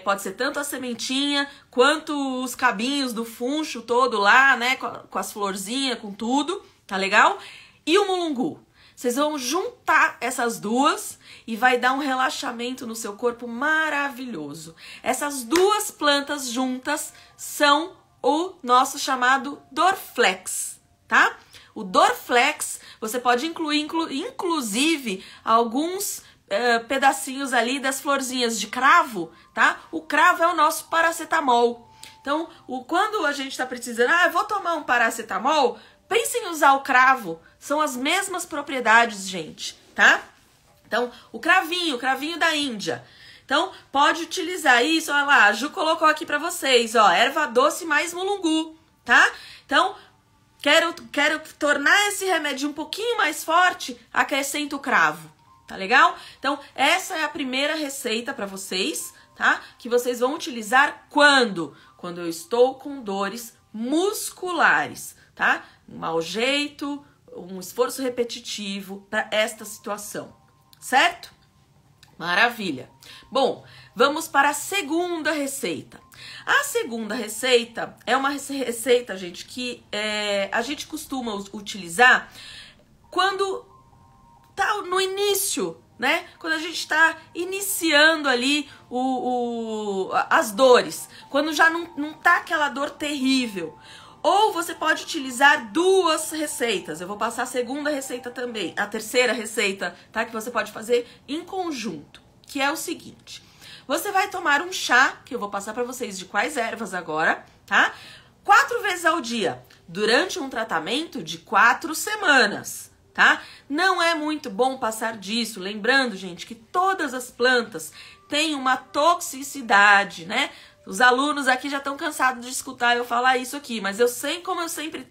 Pode ser tanto a sementinha, quanto os cabinhos do funcho todo lá, né? Com as florzinhas, com tudo, tá legal? E o mulungu. Vocês vão juntar essas duas e vai dar um relaxamento no seu corpo maravilhoso. Essas duas plantas juntas são o nosso chamado Dorflex, tá? O Dorflex, você pode incluir, inclusive, alguns pedacinhos ali das florzinhas de cravo, tá? O cravo é o nosso paracetamol. Então, quando a gente tá precisando, eu vou tomar um paracetamol, pense em usar o cravo. São as mesmas propriedades, gente, tá? Então, o cravinho da Índia. Então, pode utilizar isso, olha lá, a Ju colocou aqui pra vocês, ó, erva doce mais mulungu, tá? Então, quero tornar esse remédio um pouquinho mais forte, acrescento o cravo, tá legal? Então, essa é a primeira receita pra vocês, tá? Que vocês vão utilizar quando? Quando eu estou com dores musculares, tá? Um mau jeito, um esforço repetitivo para esta situação, certo? Maravilha. Bom, vamos para a segunda receita. A segunda receita é uma receita, gente, que a gente costuma utilizar quando tá no início, né? Quando a gente tá iniciando ali as dores. Quando já não tá aquela dor terrível. Ou você pode utilizar duas receitas. Eu vou passar a segunda receita também. A terceira receita, tá? Que você pode fazer em conjunto. Que é o seguinte. Você vai tomar um chá, que eu vou passar pra vocês de quais ervas agora, tá? 4 vezes ao dia. Durante um tratamento de 4 semanas, tá? Não é muito bom passar disso. Lembrando, gente, que todas as plantas têm uma toxicidade, né? Os alunos aqui já estão cansados de escutar eu falar isso aqui, mas eu sei como sempre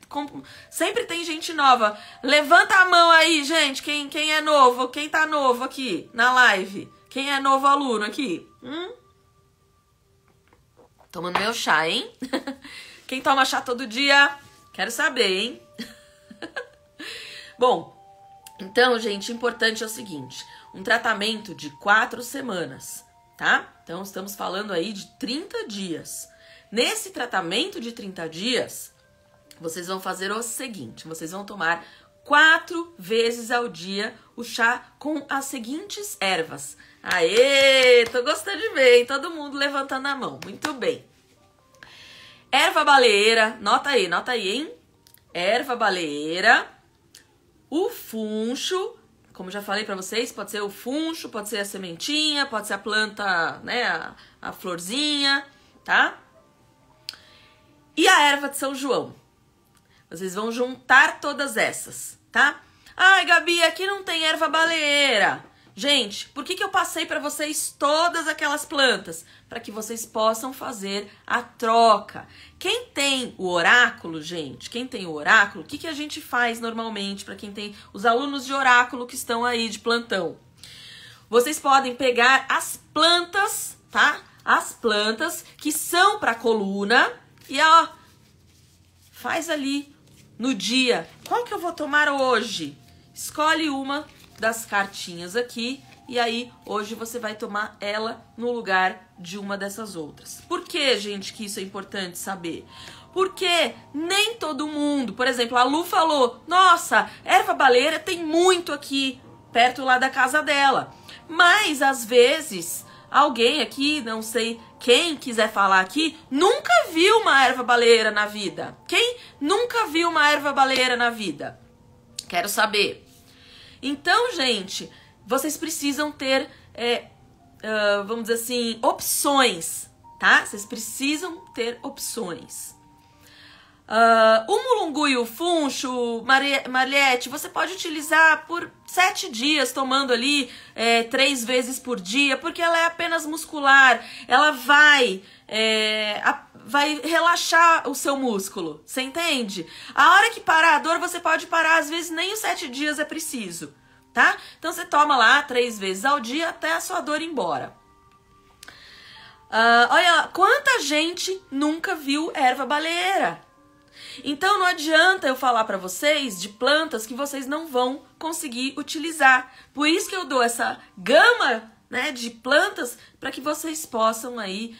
tem gente nova. Levanta a mão aí, gente, quem é novo, quem tá novo aqui na live. Quem é novo aluno aqui? Tomando meu chá, hein? Quem toma chá todo dia? Quero saber, hein? Bom, então, gente, importante é o seguinte. Um tratamento de 4 semanas. Tá? Então, estamos falando aí de 30 dias. Nesse tratamento de 30 dias, vocês vão fazer o seguinte. Vocês vão tomar 4 vezes ao dia o chá com as seguintes ervas. Aê! Tô gostando de ver, hein? Todo mundo levantando a mão. Muito bem. Erva baleeira. Nota aí, hein? Erva baleeira. O funcho. Como já falei pra vocês, pode ser o funcho, pode ser a sementinha, pode ser a planta, né, a florzinha, tá? E a erva de São João. Vocês vão juntar todas essas, tá? Ai, Gabi, aqui não tem erva baleeira. Gente, por que eu passei pra vocês todas aquelas plantas? Para que vocês possam fazer a troca. Quem tem o oráculo, gente, quem tem o oráculo, o que a gente faz normalmente para quem tem os alunos de oráculo que estão aí de plantão? Vocês podem pegar as plantas, tá? As plantas que são para coluna e, ó, faz ali no dia. Qual que eu vou tomar hoje? Escolhe uma das cartinhas aqui e aí hoje você vai tomar ela no lugar de uma dessas outras. Por que, gente, que isso é importante saber? Porque nem todo mundo, por exemplo, a Lu falou, nossa, erva baleeira tem muito aqui perto lá da casa dela. Mas às vezes alguém aqui, não sei quem quiser falar aqui, nunca viu uma erva baleeira na vida. Quem nunca viu uma erva baleeira na vida? Quero saber. Então, gente, vocês precisam ter, vamos dizer assim, opções, tá? Vocês precisam ter opções. O mulungu e o funcho, Mariette, você pode utilizar por 7 dias, tomando ali 3 vezes por dia, porque ela é apenas muscular. Ela vai relaxar o seu músculo, você entende? A hora que parar a dor, você pode parar, às vezes nem os 7 dias é preciso, tá? Então você toma lá 3 vezes ao dia até a sua dor ir embora. Olha, quanta gente nunca viu erva baleeira. Então não adianta eu falar para vocês de plantas que vocês não vão conseguir utilizar. Por isso que eu dou essa gama, né, de plantas para que vocês possam aí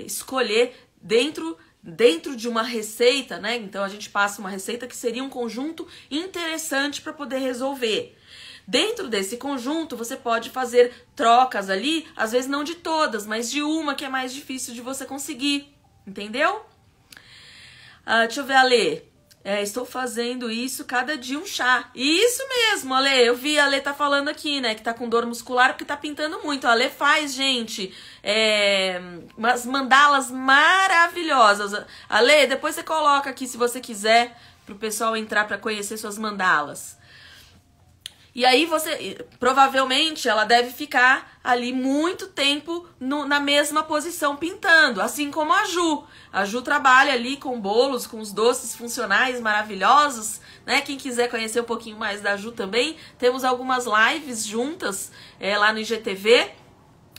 escolher dentro de uma receita, né? Então a gente passa uma receita que seria um conjunto interessante para poder resolver. Dentro desse conjunto você pode fazer trocas ali, às vezes não de todas, mas de uma que é mais difícil de você conseguir, entendeu? Deixa eu ver, Ale. Estou fazendo isso cada dia um chá. Isso mesmo, Ale. Eu vi a Ale tá falando aqui, né? Que tá com dor muscular porque tá pintando muito. A Ale faz, gente, umas mandalas maravilhosas. Ale, depois você coloca aqui, se você quiser, pro pessoal entrar pra conhecer suas mandalas. E aí provavelmente, ela deve ficar ali muito tempo na mesma posição pintando, assim como a Ju. A Ju trabalha ali com bolos, com os doces funcionais maravilhosos, né? Quem quiser conhecer um pouquinho mais da Ju também, temos algumas lives juntas lá no IGTV,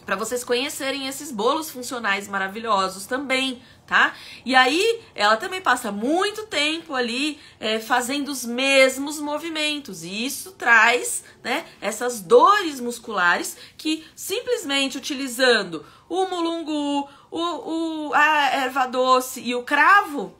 para vocês conhecerem esses bolos funcionais maravilhosos também, tá? E aí, ela também passa muito tempo ali fazendo os mesmos movimentos. E isso traz, né, essas dores musculares que simplesmente utilizando o mulungu, a erva doce e o cravo,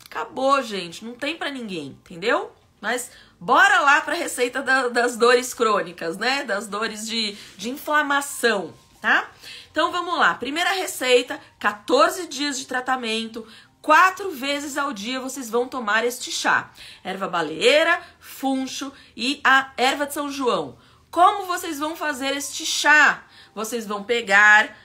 acabou, gente. Não tem pra ninguém, entendeu? Mas bora lá pra receita das dores crônicas, né? Das dores de inflamação. Tá? Então vamos lá, primeira receita, 14 dias de tratamento, 4 vezes ao dia vocês vão tomar este chá. Erva baleeira, funcho e a erva de São João. Como vocês vão fazer este chá? Vocês vão pegar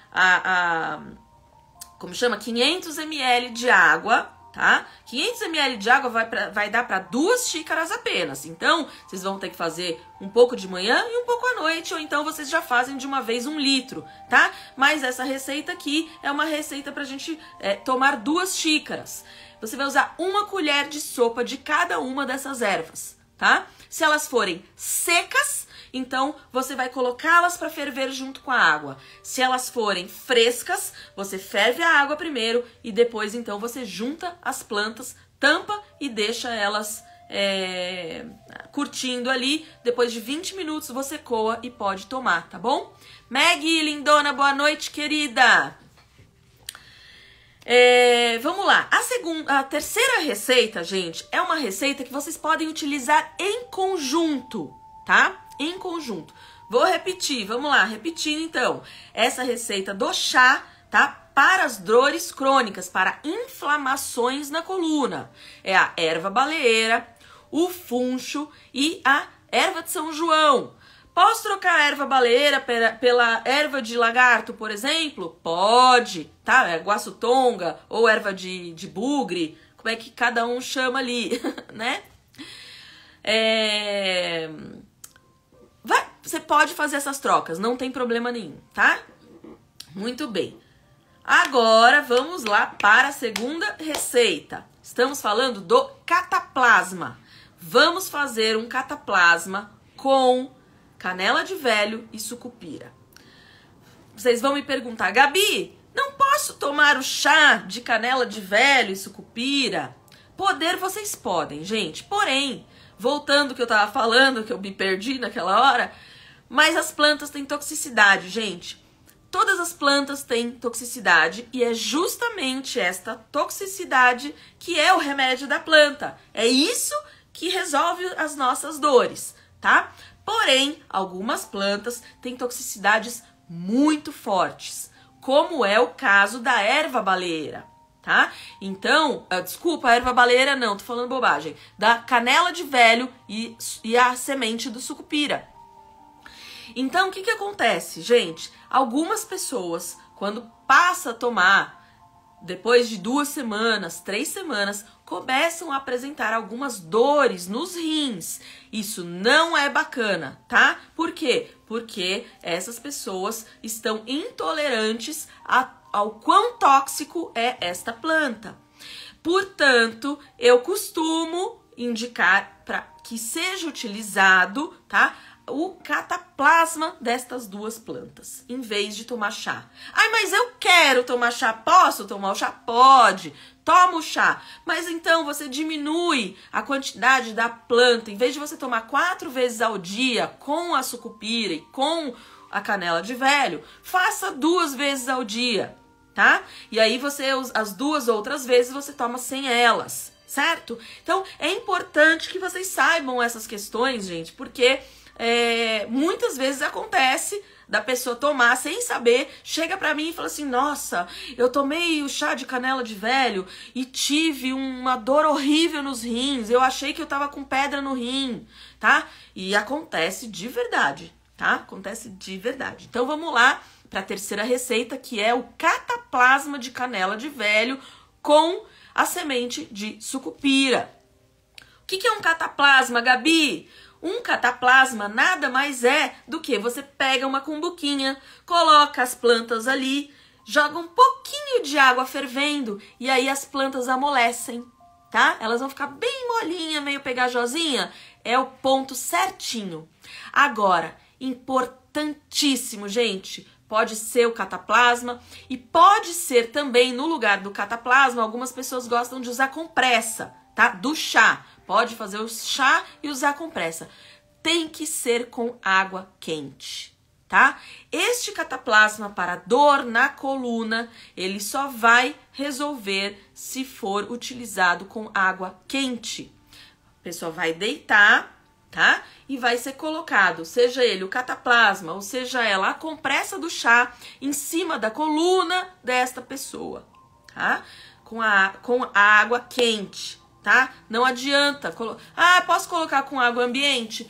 como chama? 500 ml de água, tá? 500 ml de água vai dar para 2 xícaras apenas. Então, vocês vão ter que fazer um pouco de manhã e um pouco à noite, ou então vocês já fazem de uma vez 1 litro, tá? Mas essa receita aqui é uma receita pra gente tomar 2 xícaras. Você vai usar 1 colher de sopa de cada uma dessas ervas, tá? Se elas forem secas, então você vai colocá-las para ferver junto com a água. Se elas forem frescas, você ferve a água primeiro e depois então você junta as plantas, tampa e deixa elas curtindo ali. Depois de 20 minutos você coa e pode tomar, tá bom? Maggie, lindona, boa noite, querida! Vamos lá, a terceira receita, gente, é uma receita que vocês podem utilizar em conjunto, tá? Em conjunto. Vou repetir, vamos lá, repetindo então. Essa receita do chá, tá? Para as dores crônicas, para inflamações na coluna. É a erva baleeira, o funcho e a erva de São João. Posso trocar a erva baleeira pela erva de lagarto, por exemplo? Pode, tá? Guaçutonga ou erva de bugre, como é que cada um chama ali, né? Você pode fazer essas trocas, não tem problema nenhum, tá? Muito bem. Agora, vamos lá para a segunda receita. Estamos falando do cataplasma. Vamos fazer um cataplasma com canela de velho e sucupira. Vocês vão me perguntar, Gabi, não posso tomar o chá de canela de velho e sucupira? Poder vocês podem, gente. Porém, voltando ao que eu tava falando, que eu me perdi naquela hora, mas as plantas têm toxicidade, gente. Todas as plantas têm toxicidade e é justamente esta toxicidade que é o remédio da planta. É isso que resolve as nossas dores, tá? Porém, algumas plantas têm toxicidades muito fortes, como é o caso da erva baleeira, tá? Então, desculpa, a erva baleeira não, tô falando bobagem. Da canela de velho e a semente do sucupira. Então, o que acontece, gente? Algumas pessoas, quando passa a tomar, depois de 2 semanas, 3 semanas, começam a apresentar algumas dores nos rins. Isso não é bacana, tá? Por quê? Porque essas pessoas estão intolerantes ao quão tóxico é esta planta. Portanto, eu costumo indicar para que seja utilizado, tá? O cataplasma destas 2 plantas, em vez de tomar chá. Ai, mas eu quero tomar chá. Posso tomar o chá? Pode. Toma o chá. Mas então você diminui a quantidade da planta. Em vez de você tomar 4 vezes ao dia com a sucupira e com a canela de velho, faça 2 vezes ao dia, tá? E aí as 2 outras vezes você toma sem elas, certo? Então é importante que vocês saibam essas questões, gente, porque muitas vezes acontece da pessoa tomar sem saber, chega pra mim e fala assim, nossa, eu tomei o chá de canela de velho e tive uma dor horrível nos rins, eu achei que eu tava com pedra no rim, tá? E acontece de verdade, tá? Acontece de verdade. Então vamos lá pra terceira receita, que é o cataplasma de canela de velho com a semente de sucupira. O que é um cataplasma, Gabi? Um cataplasma nada mais é do que você pega uma cumbuquinha, coloca as plantas ali, joga um pouquinho de água fervendo e aí as plantas amolecem, tá? Elas vão ficar bem molinha, meio pegajosinha. É o ponto certinho. Agora, importantíssimo, gente, pode ser o cataplasma e pode ser também, no lugar do cataplasma, algumas pessoas gostam de usar compressa, tá? Do chá. Pode fazer o chá e usar compressa. Tem que ser com água quente, tá? Este cataplasma para dor na coluna, ele só vai resolver se for utilizado com água quente. A pessoa vai deitar, tá? E vai ser colocado, seja ele o cataplasma, ou seja ela a compressa do chá, em cima da coluna desta pessoa, tá? Com a água quente. Tá? Não adianta. Posso colocar com água ambiente?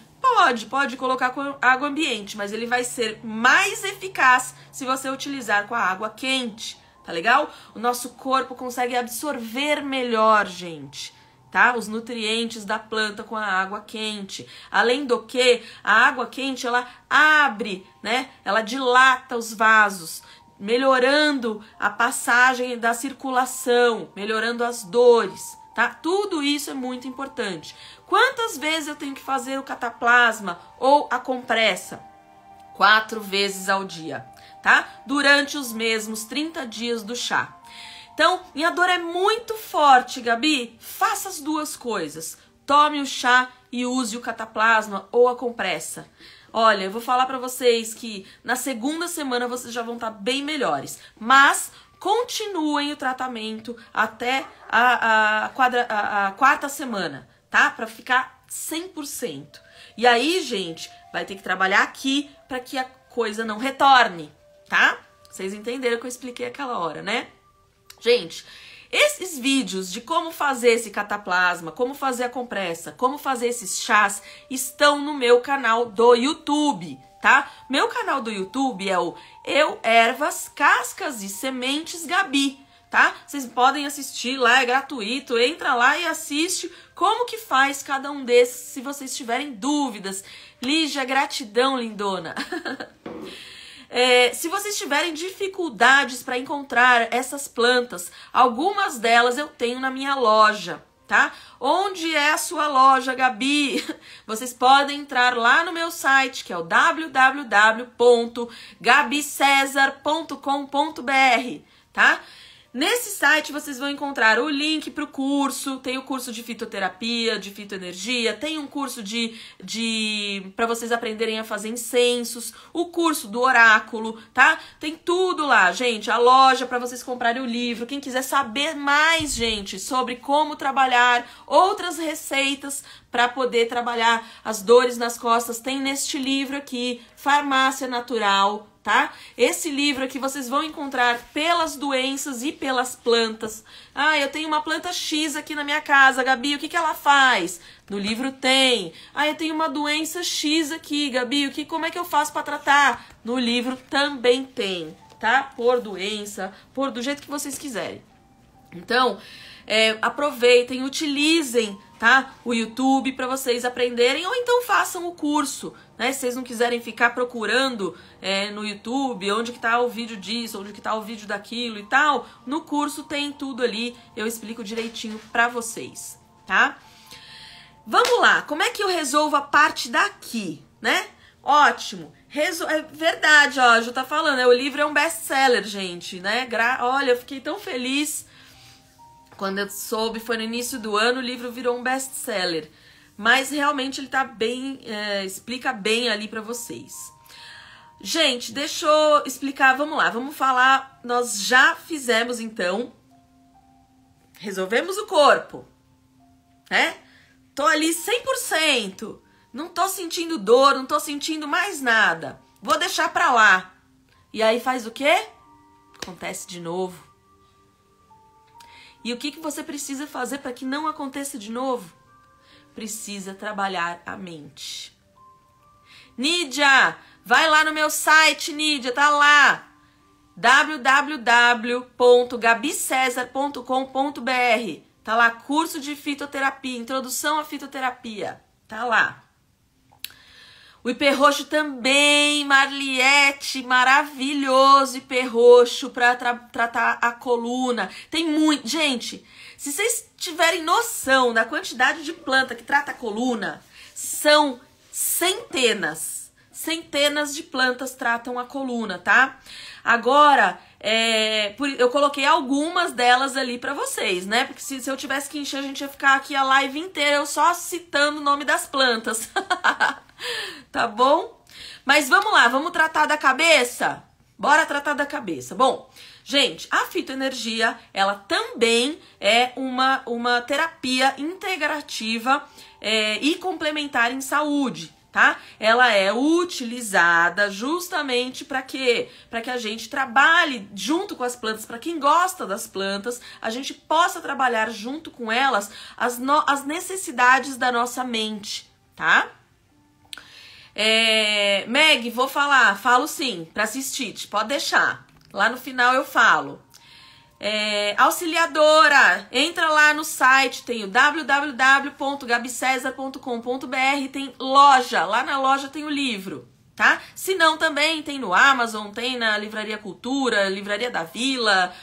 Pode colocar com água ambiente, mas ele vai ser mais eficaz se você utilizar com a água quente, tá legal? O nosso corpo consegue absorver melhor, gente, tá? Os nutrientes da planta com a água quente. Além do que, a água quente, ela abre, né? Ela dilata os vasos, melhorando a passagem da circulação, melhorando as dores. Tá? Tudo isso é muito importante. Quantas vezes eu tenho que fazer o cataplasma ou a compressa? 4 vezes ao dia, tá? Durante os mesmos 30 dias do chá. Então, minha dor é muito forte, Gabi. Faça as duas coisas. Tome o chá e use o cataplasma ou a compressa. Olha, eu vou falar pra vocês que na segunda semana vocês já vão estar bem melhores. Mas continuem o tratamento até a quarta semana, tá? Pra ficar 100%. E aí, gente, vai ter que trabalhar aqui pra que a coisa não retorne, tá? Vocês entenderam o que eu expliquei aquela hora, né? Gente, esses vídeos de como fazer esse cataplasma, como fazer a compressa, como fazer esses chás, estão no meu canal do YouTube, tá? Meu canal do YouTube é o Eu, Ervas, Cascas e Sementes Gabi, tá? Vocês podem assistir lá, é gratuito, entra lá e assiste como que faz cada um desses, se vocês tiverem dúvidas. Lígia, gratidão, lindona. Se vocês tiverem dificuldades para encontrar essas plantas, algumas delas eu tenho na minha loja, tá? Onde é a sua loja, Gabi? Vocês podem entrar lá no meu site, que é o www.gabicesar.com.br, tá? Nesse site vocês vão encontrar o link para o curso, tem o curso de fitoterapia, de fitoenergia, tem um curso para vocês aprenderem a fazer incensos, o curso do oráculo, tá? Tem tudo lá, gente, a loja para vocês comprarem o livro. Quem quiser saber mais, gente, sobre como trabalhar outras receitas para poder trabalhar as dores nas costas, tem neste livro aqui, Farmácia Natural, tá? Esse livro aqui vocês vão encontrar pelas doenças e pelas plantas. Ah, eu tenho uma planta X aqui na minha casa, Gabi, o que que ela faz? No livro tem. Ah, eu tenho uma doença X aqui, Gabi, como é que eu faço para tratar? No livro também tem, tá? Por doença, do jeito que vocês quiserem. Então, aproveitem, utilizem, tá? O YouTube para vocês aprenderem, ou então façam o curso, né? Se vocês não quiserem ficar procurando no YouTube onde que tá o vídeo disso, onde que tá o vídeo daquilo e tal, no curso tem tudo ali, eu explico direitinho para vocês, tá? Vamos lá, como é que eu resolvo a parte daqui, né? Ótimo, é verdade, ó, a Ju tá falando, o livro é um best-seller, gente, né? Olha, eu fiquei tão feliz. Quando eu soube, foi no início do ano, o livro virou um best-seller. Mas realmente ele tá bem, explica bem ali pra vocês. Gente, deixa eu explicar, vamos lá, vamos falar. Nós já fizemos então, resolvemos o corpo, né? Tô ali 100%, não tô sentindo dor, não tô sentindo mais nada. vou deixar pra lá. E aí faz o quê? Acontece de novo. E o que você precisa fazer para que não aconteça de novo? Precisa trabalhar a mente. Nídia, vai lá no meu site, Nídia, tá lá. www.gabicesar.com.br. Tá lá, curso de fitoterapia, introdução à fitoterapia. Tá lá. O ipê roxo também, Marliette, maravilhoso ipê roxo para tratar a coluna. Tem muito, gente, se vocês tiverem noção da quantidade de planta que trata a coluna, são centenas de plantas tratam a coluna, tá? Agora, eu coloquei algumas delas ali pra vocês, né? Porque se eu tivesse que encher, a gente ia ficar aqui a live inteira eu só citando o nome das plantas. Tá bom? Mas vamos lá, vamos tratar da cabeça? Bora tratar da cabeça. Bom, gente, a fitoenergia, ela também é uma terapia integrativa e complementar em saúde, tá? Ela é utilizada justamente para quê? Para que a gente trabalhe junto com as plantas, para quem gosta das plantas, a gente possa trabalhar junto com elas as necessidades da nossa mente, tá? Meg, falo sim, para assistir, pode deixar. Lá no final eu falo. Auxiliadora, entra lá no site, tem o www.gabicesar.com.br, tem loja, lá na loja tem o livro, tá? Se não, também tem no Amazon, tem na Livraria Cultura, Livraria da Vila,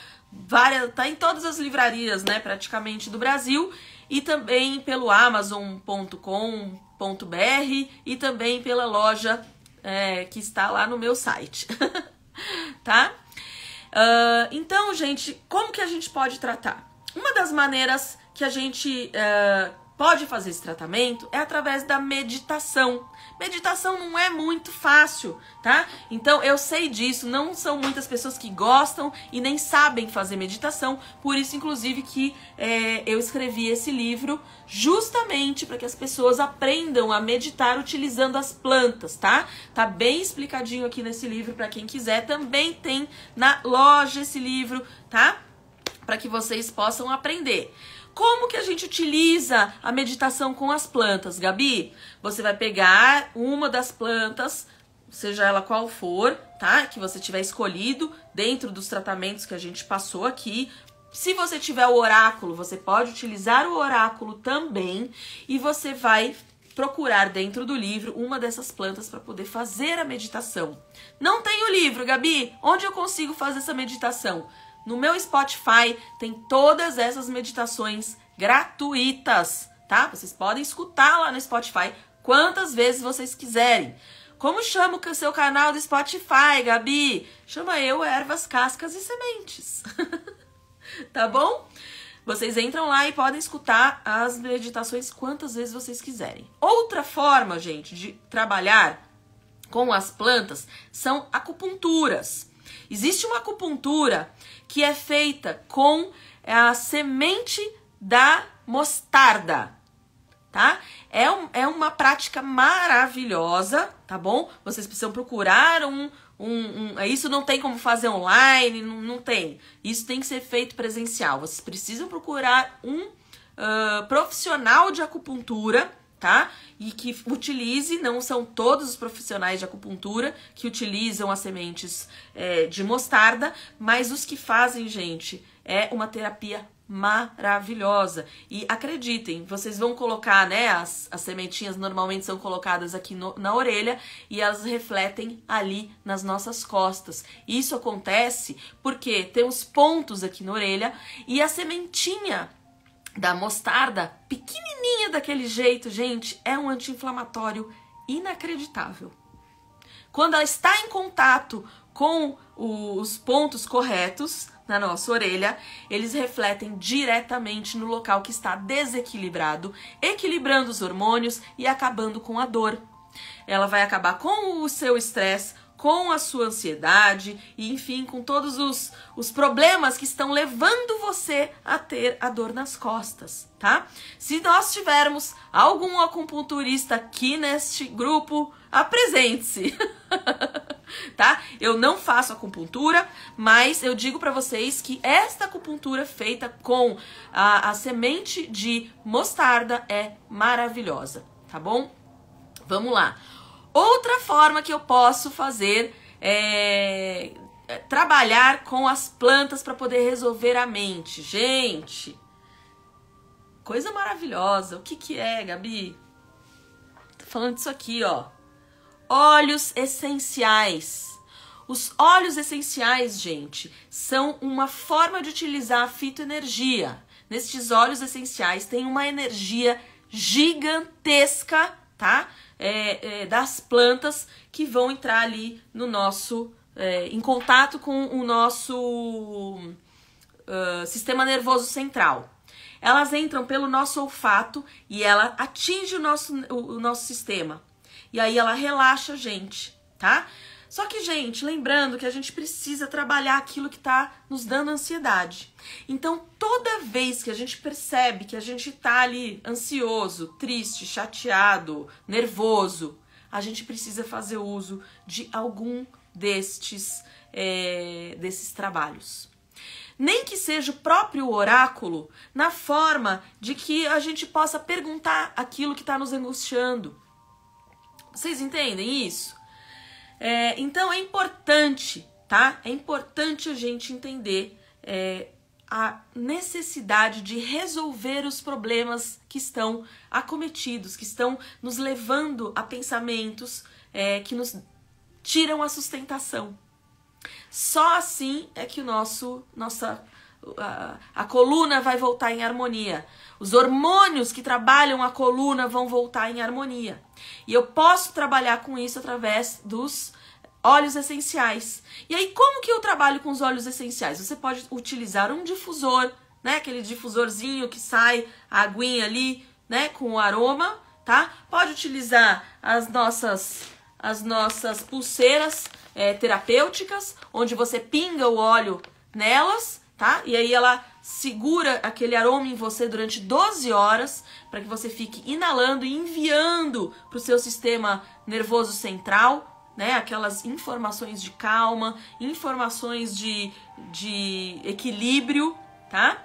tá em todas as livrarias, né, praticamente do Brasil, e também pelo amazon.com.br e também pela loja que está lá no meu site, tá? Então, gente, como que a gente pode tratar? Uma das maneiras que a gente pode fazer esse tratamento é através da meditação. Meditação não é muito fácil, tá? Então, eu sei disso, não são muitas pessoas que gostam e nem sabem fazer meditação, por isso, inclusive, que eu escrevi esse livro justamente para que as pessoas aprendam a meditar utilizando as plantas, tá? Tá bem explicadinho aqui nesse livro para quem quiser. Também tem na loja esse livro, tá? Para que vocês possam aprender. Como que a gente utiliza a meditação com as plantas, Gabi? Você vai pegar uma das plantas, seja ela qual for, tá? Que você tiver escolhido dentro dos tratamentos que a gente passou aqui. Se você tiver o oráculo, você pode utilizar o oráculo também. E você vai procurar dentro do livro uma dessas plantas para poder fazer a meditação. Não tem o livro, Gabi? Onde eu consigo fazer essa meditação? No meu Spotify tem todas essas meditações gratuitas, tá? Vocês podem escutar lá no Spotify quantas vezes vocês quiserem. Como chama o seu canal do Spotify, Gabi? Chama Eu, Ervas, Cascas e Sementes. Tá bom? Vocês entram lá e podem escutar as meditações quantas vezes vocês quiserem. Outra forma, gente, de trabalhar com as plantas são acupunturas. Existe uma acupuntura que é feita com a semente da mostarda, tá? É uma prática maravilhosa, tá bom? Vocês precisam procurar isso não tem como fazer online, não tem. Isso tem que ser feito presencial. Vocês precisam procurar um profissional de acupuntura, tá? E que utilize, não são todos os profissionais de acupuntura que utilizam as sementes de mostarda, mas os que fazem, gente, é uma terapia maravilhosa. E acreditem, vocês vão colocar, né, as sementinhas normalmente são colocadas aqui na orelha e elas refletem ali nas nossas costas. Isso acontece porque temos pontos aqui na orelha e a sementinha da mostarda, pequenininha daquele jeito, gente, é um anti-inflamatório inacreditável. Quando ela está em contato com os pontos corretos na nossa orelha, eles refletem diretamente no local que está desequilibrado, equilibrando os hormônios e acabando com a dor. Ela vai acabar com o seu estresse, com a sua ansiedade e, enfim, com todos os problemas que estão levando você a ter a dor nas costas, tá? Se nós tivermos algum acupunturista aqui neste grupo, apresente-se, tá? Eu não faço acupuntura, mas eu digo para vocês que esta acupuntura feita com a semente de mostarda é maravilhosa, tá bom? Vamos lá. Outra forma que eu posso fazer é trabalhar com as plantas para poder resolver a mente. Gente, coisa maravilhosa. O que é, Gabi? Tô falando disso aqui, ó. Óleos essenciais. Os óleos essenciais, gente, são uma forma de utilizar a fitoenergia. Nestes óleos essenciais tem uma energia gigantesca, tá? Das plantas que vão entrar ali no nosso, em contato com o nosso sistema nervoso central. Elas entram pelo nosso olfato e ela atinge o nosso sistema. E aí ela relaxa a gente, tá? Só que, gente, lembrando que a gente precisa trabalhar aquilo que tá nos dando ansiedade. Então, toda vez que a gente percebe que a gente tá ali ansioso, triste, chateado, nervoso, a gente precisa fazer uso de algum desses trabalhos. Nem que seja o próprio oráculo, na forma de que a gente possa perguntar aquilo que tá nos angustiando. Vocês entendem isso? Então é importante, tá? É importante a gente entender a necessidade de resolver os problemas que estão acometidos, que estão nos levando a pensamentos que nos tiram a sustentação. Só assim é que a coluna vai voltar em harmonia. Os hormônios que trabalham a coluna vão voltar em harmonia. E eu posso trabalhar com isso através dos óleos essenciais. E aí, como que eu trabalho com os óleos essenciais? Você pode utilizar um difusor, né? Aquele difusorzinho que sai a aguinha ali, né? Com o aroma, tá? Pode utilizar as nossas pulseiras terapêuticas, onde você pinga o óleo nelas, tá? E aí ela segura aquele aroma em você durante 12 horas para que você fique inalando e enviando para o seu sistema nervoso central, né? Aquelas informações de calma, informações de equilíbrio, tá?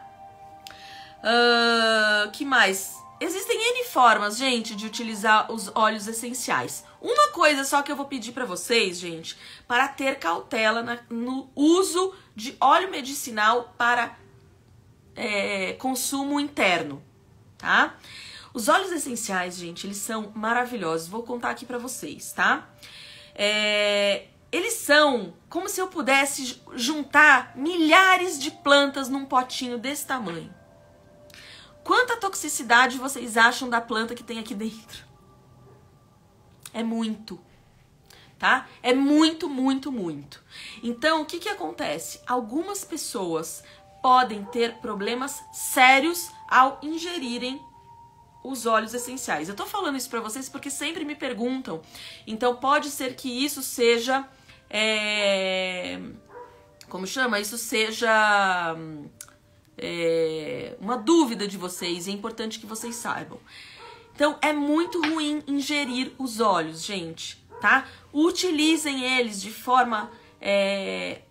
Que mais? Existem N formas, gente, de utilizar os óleos essenciais. Uma coisa só que eu vou pedir para vocês, gente, para ter cautela no uso de óleo medicinal para consumo interno, tá? Os óleos essenciais, gente, eles são maravilhosos. Vou contar aqui para vocês, tá? Eles são como se eu pudesse juntar milhares de plantas num potinho desse tamanho. Quanta toxicidade vocês acham da planta que tem aqui dentro? É muito, tá? É muito, muito, muito. Então, o que que acontece? Algumas pessoas podem ter problemas sérios ao ingerirem os óleos essenciais. Eu tô falando isso pra vocês porque sempre me perguntam. Então, pode ser que isso seja... como chama? Isso seja... uma dúvida de vocês, é importante que vocês saibam. Então, é muito ruim ingerir os óleos, gente, tá? Utilizem eles de forma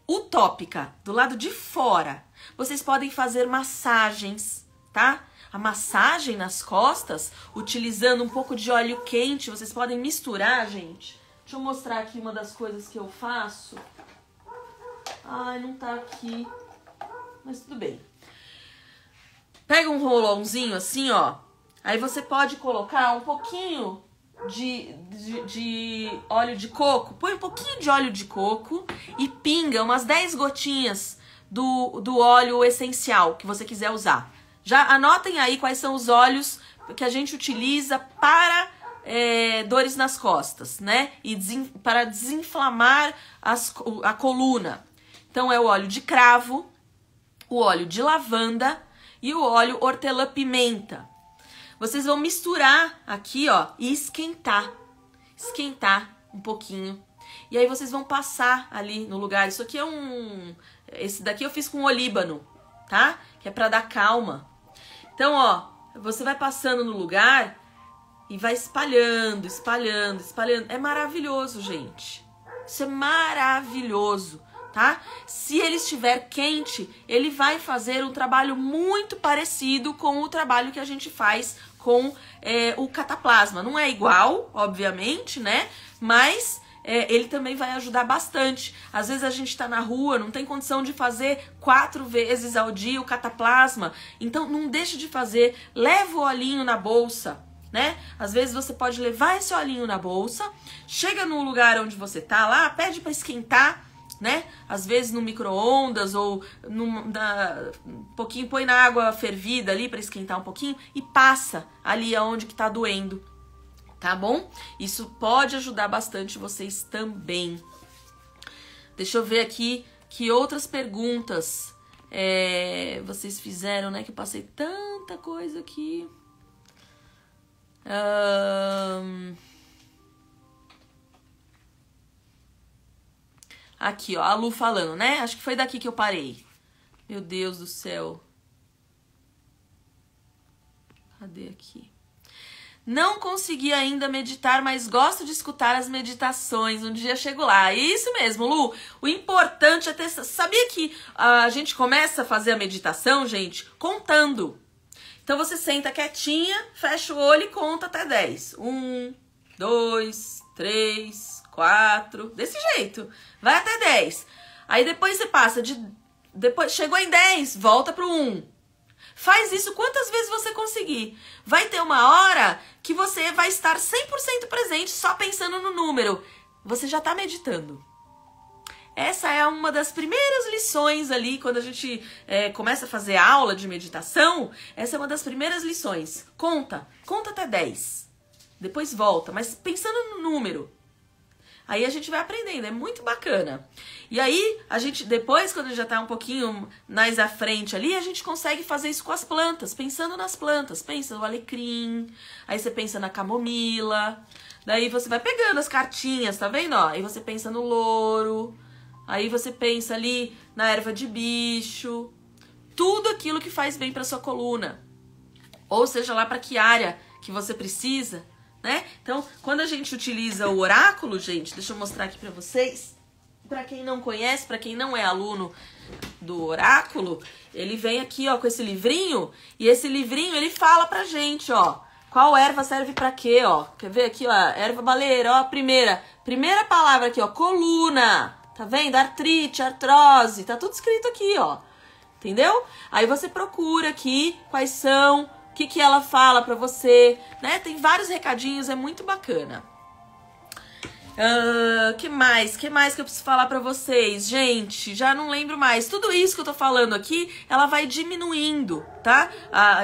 utópica, do lado de fora. Vocês podem fazer massagens, tá? A massagem nas costas, utilizando um pouco de óleo quente, vocês podem misturar, gente. Deixa eu mostrar aqui uma das coisas que eu faço. Ai, não tá aqui, mas tudo bem. Pega um rolãozinho assim, ó. Aí você pode colocar um pouquinho de óleo de coco. Põe um pouquinho de óleo de coco e pinga umas 10 gotinhas do óleo essencial que você quiser usar. Já anotem aí quais são os óleos que a gente utiliza para dores nas costas, né? E para desinflamar a coluna. Então é o óleo de cravo, o óleo de lavanda e o óleo hortelã-pimenta. Vocês vão misturar aqui, ó, e esquentar um pouquinho. E aí vocês vão passar ali no lugar. Isso aqui é esse daqui eu fiz com olíbano, tá? Que é pra dar calma. Então, ó, você vai passando no lugar e vai espalhando, espalhando, espalhando. É maravilhoso, gente. Isso é maravilhoso, tá? Se ele estiver quente, ele vai fazer um trabalho muito parecido com o trabalho que a gente faz com o cataplasma. Não é igual, obviamente, né? Mas ele também vai ajudar bastante. Às vezes a gente tá na rua, não tem condição de fazer 4 vezes ao dia o cataplasma. Então não deixe de fazer, leva o olhinho na bolsa, né? Às vezes você pode levar esse olhinho na bolsa, chega no lugar onde você tá lá, pede para esquentar, né? Às vezes no micro-ondas ou um pouquinho, põe na água fervida ali para esquentar um pouquinho e passa ali aonde que tá doendo, tá bom? Isso pode ajudar bastante vocês também. Deixa eu ver aqui que outras perguntas vocês fizeram, né? Que eu passei tanta coisa aqui. Aqui, ó, a Lu falando, né? Acho que foi daqui que eu parei. Meu Deus do céu. Cadê aqui? Não consegui ainda meditar, mas gosto de escutar as meditações. Um dia chego lá. Isso mesmo, Lu. O importante é ter... Sabia que a gente começa a fazer a meditação, gente, contando. Então você senta quietinha, fecha o olho e conta até 10. 1, 2, 3, 4. Desse jeito. Vai até 10. Aí depois você passa depois chegou em 10, volta pro 1. Faz isso quantas vezes você conseguir. Vai ter uma hora que você vai estar 100% presente só pensando no número. Você já tá meditando. Essa é uma das primeiras lições ali, quando a gente começa a fazer aula de meditação. Essa é uma das primeiras lições. Conta até 10. Depois volta, mas pensando no número. Aí a gente vai aprendendo, é muito bacana. E aí, a gente depois, quando já tá um pouquinho mais à frente ali, a gente consegue fazer isso com as plantas, pensando nas plantas. Pensa no alecrim, aí você pensa na camomila, daí você vai pegando as cartinhas, tá vendo? Ó? Aí você pensa no louro, aí você pensa ali na erva de bicho, tudo aquilo que faz bem pra sua coluna. Ou seja lá pra que área que você precisa, né? Então, quando a gente utiliza o oráculo, gente, deixa eu mostrar aqui pra vocês. Pra quem não conhece, pra quem não é aluno do oráculo, ele vem aqui, ó, com esse livrinho. E esse livrinho, ele fala pra gente, ó, qual erva serve pra quê, ó. Quer ver aqui, ó, erva baleeira, ó, a primeira palavra aqui, ó, coluna. Tá vendo? Artrite, artrose, tá tudo escrito aqui, ó. Entendeu? Aí você procura aqui quais são... O que ela fala pra você, né? Tem vários recadinhos, é muito bacana. Que mais que eu preciso falar pra vocês? Gente, já não lembro mais. Tudo isso que eu tô falando aqui, ela vai diminuindo, tá?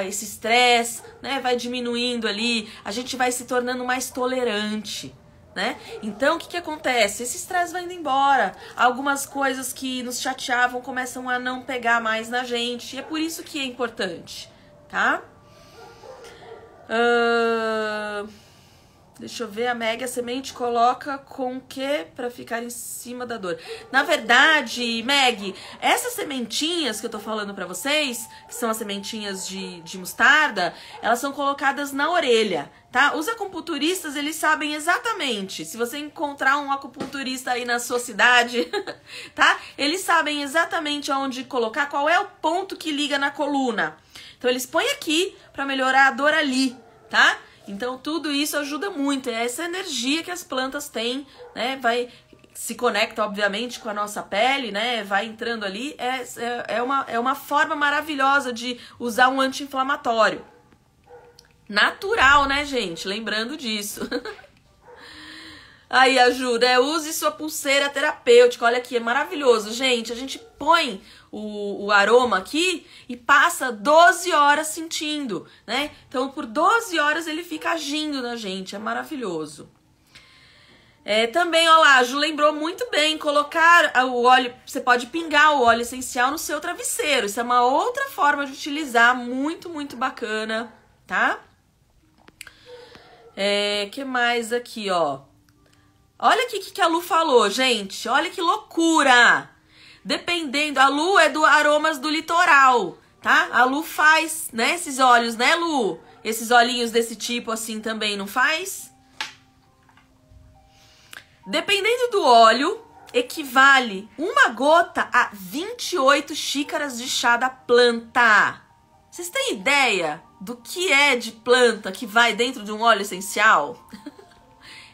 Esse estresse, né? Vai diminuindo ali. A gente vai se tornando mais tolerante, né? Então, o que acontece? Esse estresse vai indo embora. Algumas coisas que nos chateavam começam a não pegar mais na gente. E é por isso que é importante, tá? Deixa eu ver, a Meg, a semente coloca com o que pra ficar em cima da dor? Na verdade, Meg, essas sementinhas que eu tô falando pra vocês, que são as sementinhas de mostarda, elas são colocadas na orelha, tá? Os acupunturistas, eles sabem exatamente, se você encontrar um acupunturista aí na sua cidade, tá? Eles sabem exatamente aonde colocar, qual é o ponto que liga na coluna. Então, eles põem aqui pra melhorar a dor ali, tá? Então, tudo isso ajuda muito. É essa energia que as plantas têm, né? Se conecta, obviamente, com a nossa pele, né? Vai entrando ali. É uma forma maravilhosa de usar um anti-inflamatório. Natural, né, gente? Lembrando disso. Aí, ajuda. Use sua pulseira terapêutica. Olha aqui, é maravilhoso. Gente, a gente põe o aroma aqui e passa 12 horas sentindo, né? Então, por 12 horas ele fica agindo na gente. É maravilhoso. Também, ó lá, a Ju lembrou muito bem, colocar o óleo, você pode pingar o óleo essencial no seu travesseiro. Isso é uma outra forma de utilizar, muito, muito bacana, tá? Que mais aqui, ó? Olha aqui o que a Lu falou, gente. Olha que loucura. Dependendo, a Lu é do Aromas do Litoral, tá? A Lu faz, né, esses óleos, né, Lu? Esses olhinhos desse tipo assim também, não faz? Dependendo do óleo, equivale uma gota a 28 xícaras de chá da planta. Vocês têm ideia do que é de planta que vai dentro de um óleo essencial?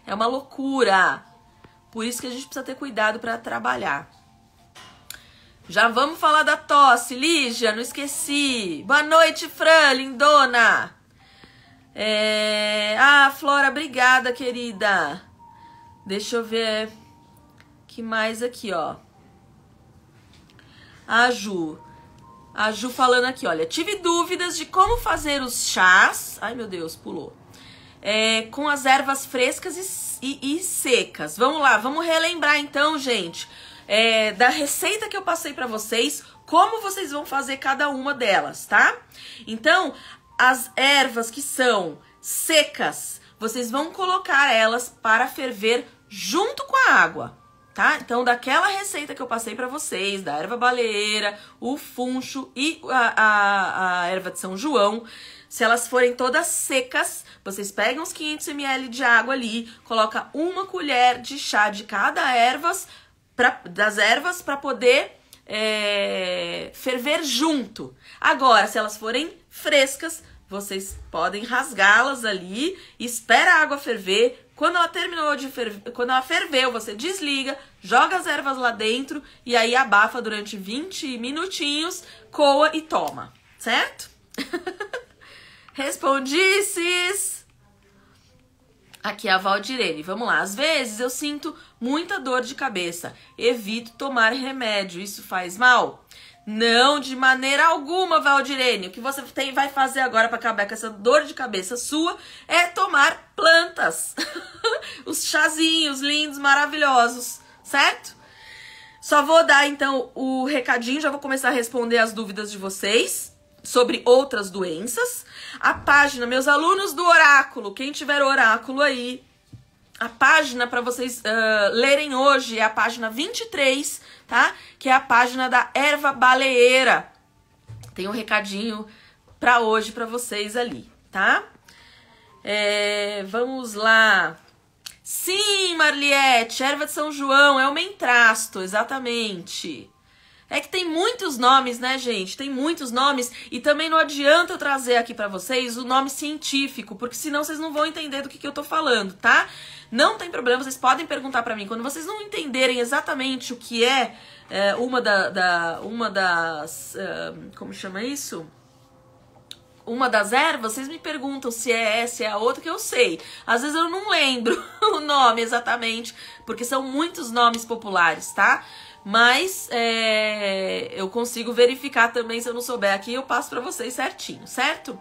É uma loucura. Por isso que a gente precisa ter cuidado para trabalhar. Já vamos falar da tosse, Lígia, não esqueci. Boa noite, Fran, lindona. Flora, obrigada, querida. Deixa eu ver. Que mais aqui, ó. A Ju falando aqui, olha. Tive dúvidas de como fazer os chás. Ai, meu Deus, pulou. Com as ervas frescas e secas. Vamos lá, vamos relembrar então, gente. Da receita que eu passei pra vocês, como vocês vão fazer cada uma delas, tá? Então, as ervas que são secas, vocês vão colocar elas para ferver junto com a água, tá? Então, daquela receita que eu passei pra vocês, da erva baleeira, o funcho e a erva de São João, se elas forem todas secas, vocês pegam os 500 ml de água ali, coloca uma colher de chá de cada das ervas para poder ferver junto. Agora, se elas forem frescas, vocês podem rasgá-las ali, espera a água ferver. Quando ela terminou de ferver, quando ela ferveu, você desliga, joga as ervas lá dentro e aí abafa durante 20 minutinhos, coa e toma, certo? Respondices! Aqui é a Valdirene, vamos lá. Às vezes eu sinto muita dor de cabeça, evito tomar remédio, isso faz mal? Não, de maneira alguma, Valdirene. O que você vai fazer agora para acabar com essa dor de cabeça sua é tomar plantas. Os chazinhos lindos, maravilhosos, certo? Só vou dar então o recadinho, já vou começar a responder as dúvidas de vocês sobre outras doenças. A página, meus alunos do oráculo, quem tiver oráculo aí, a página para vocês lerem hoje é a página 23, tá? Que é a página da erva baleeira. Tem um recadinho para hoje para vocês ali, tá? Vamos lá. Sim, Marliette, erva de São João, é o mentrasto, exatamente. É que tem muitos nomes, né, gente? Tem muitos nomes e também não adianta eu trazer aqui pra vocês o nome científico, porque senão vocês não vão entender do que eu tô falando, tá? Não tem problema, vocês podem perguntar pra mim. Quando vocês não entenderem exatamente o que é uma das... como chama isso? Uma das ervas, vocês me perguntam se é essa, se é a outra, que eu sei. Às vezes eu não lembro o nome exatamente, porque são muitos nomes populares, tá? Mas eu consigo verificar também, se eu não souber aqui, eu passo pra vocês certinho, certo?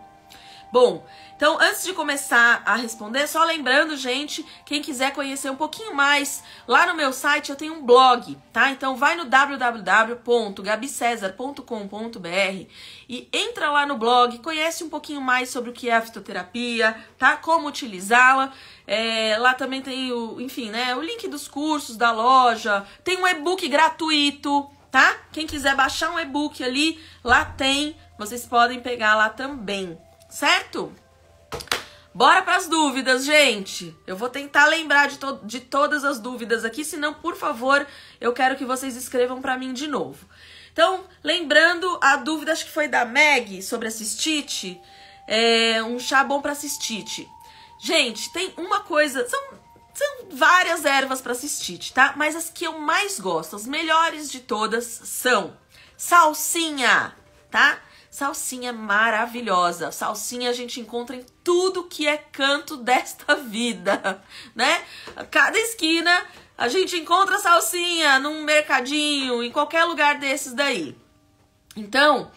Bom, então antes de começar a responder, só lembrando, gente, quem quiser conhecer um pouquinho mais, lá no meu site eu tenho um blog, tá? Então vai no www.gabicesar.com.br e entra lá no blog, conhece um pouquinho mais sobre o que é a fitoterapia, tá? Como utilizá-la. Lá também tem o link dos cursos da loja, tem um e-book gratuito, tá? Quem quiser baixar um e-book ali, lá tem, vocês podem pegar lá também, certo? Bora para as dúvidas, gente. Eu vou tentar lembrar de todas as dúvidas aqui, senão, por favor, eu quero que vocês escrevam para mim de novo. Então, lembrando, a dúvida acho que foi da Meg sobre a cistite, um chá bom para cistite. Gente, tem uma coisa, são várias ervas para cistite, tá? Mas as que eu mais gosto, as melhores de todas são salsinha, tá? Salsinha maravilhosa. Salsinha a gente encontra em tudo que é canto desta vida, né? A cada esquina a gente encontra salsinha, num mercadinho, em qualquer lugar desses daí. Então,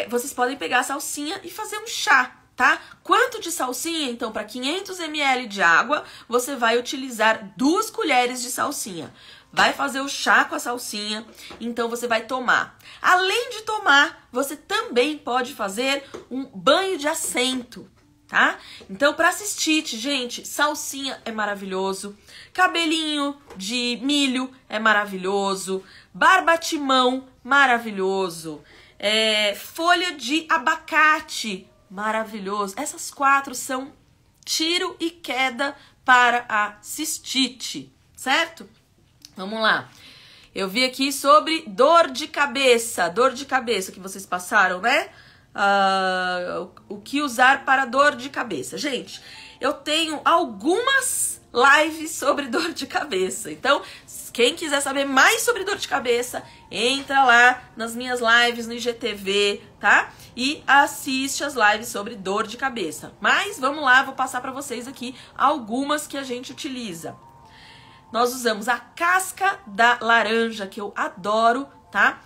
vocês podem pegar a salsinha e fazer um chá, tá? Quanto de salsinha? Então, para 500 ml de água, você vai utilizar 2 colheres de salsinha. Vai fazer o chá com a salsinha, então você vai tomar. Além de tomar, você também pode fazer um banho de assento, tá? Então, pra cistite, gente, salsinha é maravilhoso, cabelinho de milho é maravilhoso, barbatimão, maravilhoso, folha de abacate, maravilhoso. Essas 4 são tiro e queda para a cistite, certo? Vamos lá. Eu vi aqui sobre dor de cabeça que vocês passaram, né? O que usar para dor de cabeça. Gente, eu tenho algumas lives sobre dor de cabeça. Então, quem quiser saber mais sobre dor de cabeça, entra lá nas minhas lives no IGTV, tá? E assiste as lives sobre dor de cabeça. Mas, vamos lá, vou passar para vocês aqui algumas que a gente utiliza. Nós usamos a casca da laranja, que eu adoro, tá?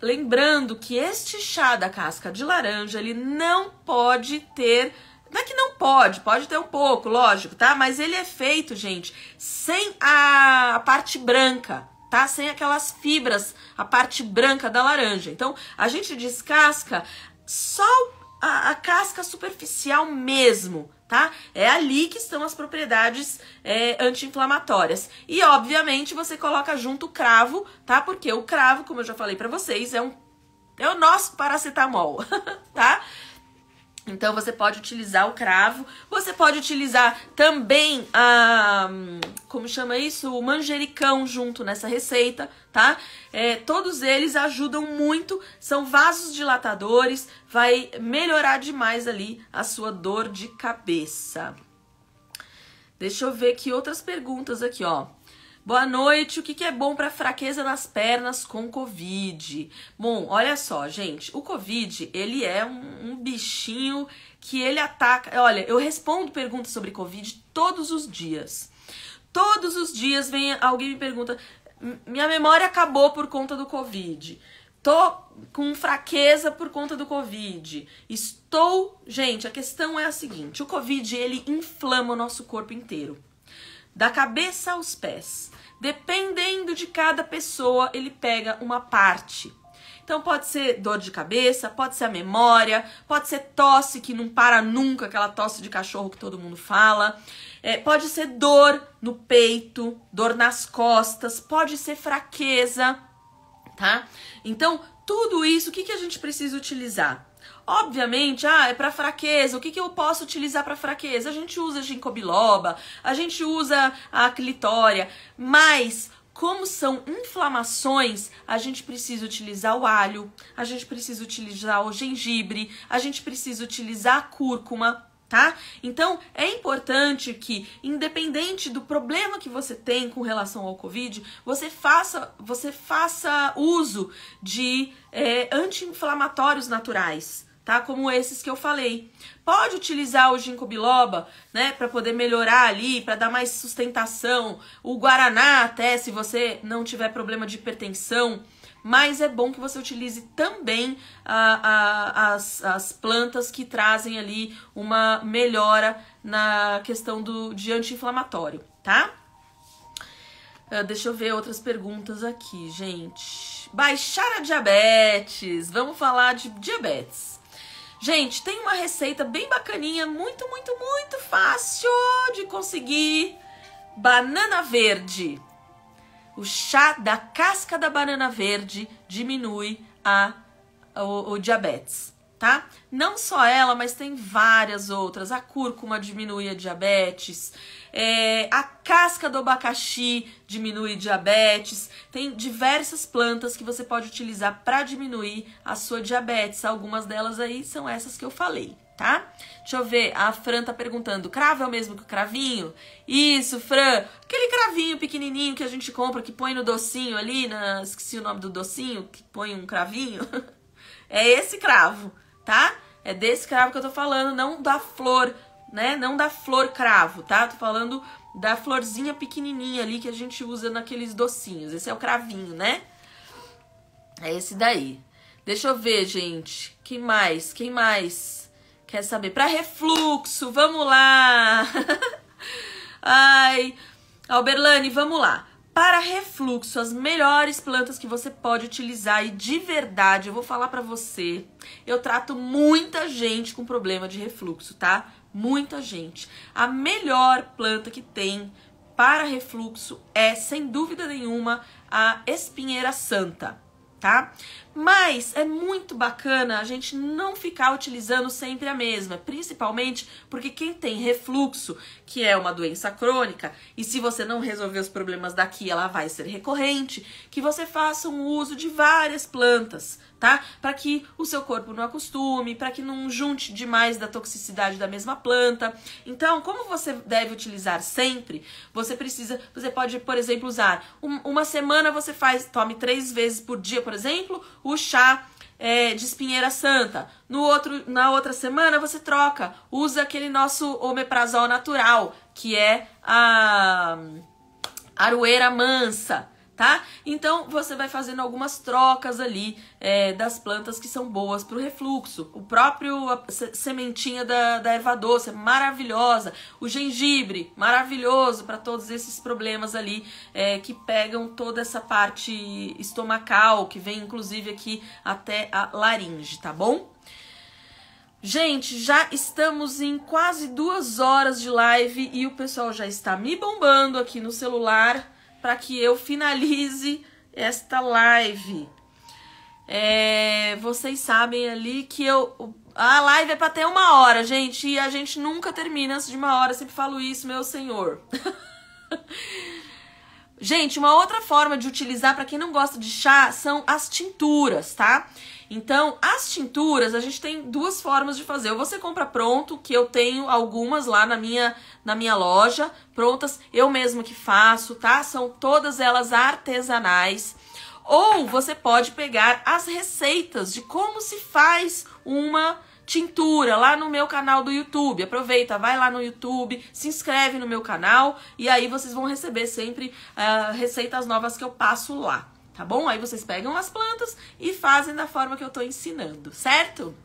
Lembrando que este chá da casca de laranja, ele não pode ter... Não é que não pode ter um pouco, lógico, tá? Mas ele é feito, gente, sem a parte branca, tá? Sem aquelas fibras, a parte branca da laranja. Então, a gente descasca só a casca superficial mesmo, tá? É ali que estão as propriedades anti-inflamatórias. E, obviamente, você coloca junto o cravo, tá? Porque o cravo, como eu já falei pra vocês, é o nosso paracetamol, tá? Então, você pode utilizar o cravo. Você pode utilizar também como chama isso? O manjericão junto nessa receita, tá? Todos eles ajudam muito, são vasos dilatadores, vai melhorar demais ali a sua dor de cabeça. Deixa eu ver aqui outras perguntas aqui, ó. Boa noite, o que é bom para fraqueza nas pernas com Covid? Bom, olha só, gente, o Covid, ele é um bichinho que ele ataca... Olha, eu respondo perguntas sobre Covid todos os dias. Todos os dias alguém me pergunta, minha memória acabou por conta do Covid. Tô com fraqueza por conta do Covid. Gente, a questão é a seguinte, o Covid, ele inflama o nosso corpo inteiro. Da cabeça aos pés. Dependendo de cada pessoa, ele pega uma parte. Então pode ser dor de cabeça, pode ser a memória, pode ser tosse que não para nunca, aquela tosse de cachorro que todo mundo fala. Pode ser dor no peito, dor nas costas, pode ser fraqueza, tá? Então tudo isso, o que a gente precisa utilizar? Obviamente, é para fraqueza, o que eu posso utilizar para fraqueza? A gente usa ginkgo biloba, a gente usa a clitória, mas como são inflamações, a gente precisa utilizar o alho, a gente precisa utilizar o gengibre, a gente precisa utilizar a cúrcuma, tá? Então, é importante que, independente do problema que você tem com relação ao Covid, você faça uso de anti-inflamatórios naturais, tá? Como esses que eu falei. Pode utilizar o ginkgo biloba, né, para poder melhorar ali, para dar mais sustentação. O guaraná até, se você não tiver problema de hipertensão. Mas é bom que você utilize também as plantas que trazem ali uma melhora na questão de anti-inflamatório, tá? Deixa eu ver outras perguntas aqui, gente. Baixar a diabetes. Vamos falar de diabetes. Gente, tem uma receita bem bacaninha, muito fácil de conseguir. Banana verde. O chá da casca da banana verde diminui o diabetes, tá? Não só ela, mas tem várias outras. A cúrcuma diminui a diabetes, a casca do abacaxi diminui diabetes. Tem diversas plantas que você pode utilizar para diminuir a sua diabetes. Algumas delas aí são essas que eu falei, tá? Deixa eu ver, a Fran tá perguntando, cravo é o mesmo que o cravinho? Isso, Fran, aquele cravinho pequenininho que a gente compra, que põe no docinho ali, esqueci o nome do docinho, que põe um cravinho. É esse cravo, tá? É desse cravo que eu tô falando, não da flor, né? Não da flor cravo, tá? Tô falando da florzinha pequenininha ali que a gente usa naqueles docinhos. Esse é o cravinho, né? É esse daí. Deixa eu ver, gente. Quem mais? Quer saber? Para refluxo, vamos lá! Ai, Alberlane, vamos lá. Para refluxo, as melhores plantas que você pode utilizar, e de verdade, eu vou falar pra você, eu trato muita gente com problema de refluxo, tá? Muita gente. A melhor planta que tem para refluxo é, sem dúvida nenhuma, a espinheira santa, tá? Mas é muito bacana a gente não ficar utilizando sempre a mesma, principalmente porque quem tem refluxo, que é uma doença crônica, e se você não resolver os problemas daqui, ela vai ser recorrente, que você faça um uso de várias plantas, tá? Para que o seu corpo não acostume, para que não junte demais da toxicidade da mesma planta. Então, como você deve utilizar sempre, você pode, por exemplo, usar uma semana você tome 3 vezes por dia, por exemplo, o chá de espinheira santa. Na outra semana você troca, usa aquele nosso omeprazol natural, que é a aroeira mansa, tá? Então você vai fazendo algumas trocas ali das plantas que são boas para o refluxo. O próprio sementinha da erva doce é maravilhosa. O gengibre, maravilhoso para todos esses problemas ali que pegam toda essa parte estomacal, que vem inclusive aqui até a laringe, tá bom? Gente, já estamos em quase 2 horas de live e o pessoal já está me bombando aqui no celular para que eu finalize esta live. Vocês sabem ali que a live é para ter 1 hora, gente, e a gente nunca termina antes de 1 hora. Eu sempre falo isso, meu senhor. Gente, uma outra forma de utilizar para quem não gosta de chá são as tinturas, tá? Então, as tinturas, a gente tem 2 formas de fazer. Ou você compra pronto, que eu tenho algumas lá na minha loja, prontas, eu mesmo que faço, tá? São todas elas artesanais. Ou você pode pegar as receitas de como se faz uma tintura lá no meu canal do YouTube. Aproveita, vai lá no YouTube, se inscreve no meu canal e aí vocês vão receber sempre receitas novas que eu passo lá. Tá bom? Aí vocês pegam as plantas e fazem da forma que eu tô ensinando, certo?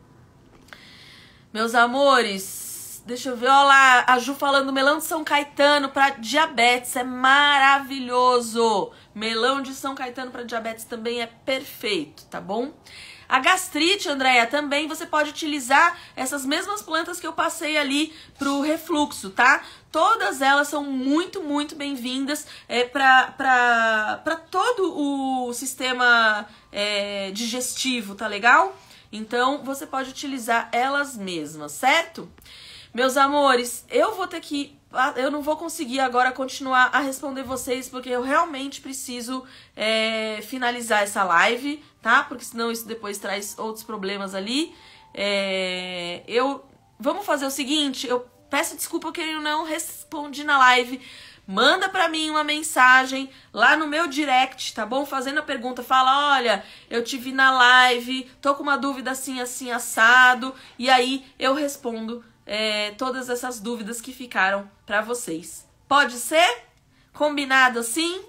Meus amores, deixa eu ver, olha lá, a Ju falando melão de São Caetano para diabetes, é maravilhoso. Melão de São Caetano para diabetes também é perfeito, tá bom? A gastrite, Andréia, também você pode utilizar essas mesmas plantas que eu passei ali pro refluxo, tá? Todas elas são muito, muito bem-vindas para todo o sistema digestivo, tá legal? Então, você pode utilizar elas mesmas, certo? Meus amores, eu não vou conseguir agora continuar a responder vocês, porque eu realmente preciso finalizar essa live, tá? Porque senão isso depois traz outros problemas ali. Vamos fazer o seguinte, eu peço desculpa que eu não respondi na live. Manda pra mim uma mensagem lá no meu direct, tá bom? Fazendo a pergunta, fala, olha, eu te vi na live, tô com uma dúvida assim, assim, assado. E aí eu respondo todas essas dúvidas que ficaram pra vocês. Pode ser? Combinado assim?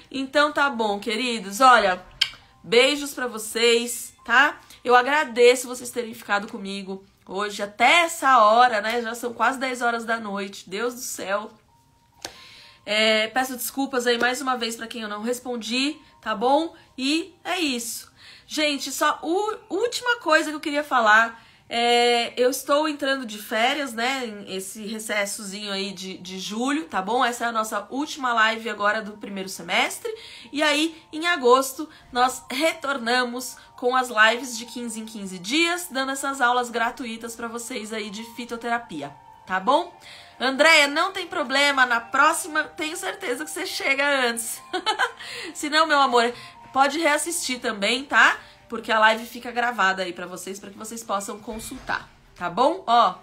Então tá bom, queridos. Olha, beijos pra vocês, tá? Eu agradeço vocês terem ficado comigo hoje até essa hora, né? Já são quase 10 horas da noite. Deus do céu. Peço desculpas aí mais uma vez pra quem eu não respondi, tá bom? E é isso. Gente, só última coisa que eu queria falar. Eu estou entrando de férias, né, esse recessozinho aí de julho, tá bom? Essa é a nossa última live agora do primeiro semestre. E aí, em agosto, nós retornamos com as lives de 15 em 15 dias, dando essas aulas gratuitas para vocês aí de fitoterapia, tá bom? Andréia, não tem problema, na próxima tenho certeza que você chega antes. Se não, meu amor, pode reassistir também, tá? Porque a live fica gravada aí pra vocês, para que vocês possam consultar, tá bom? Ó,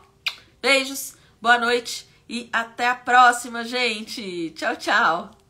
beijos, boa noite e até a próxima, gente. Tchau, tchau.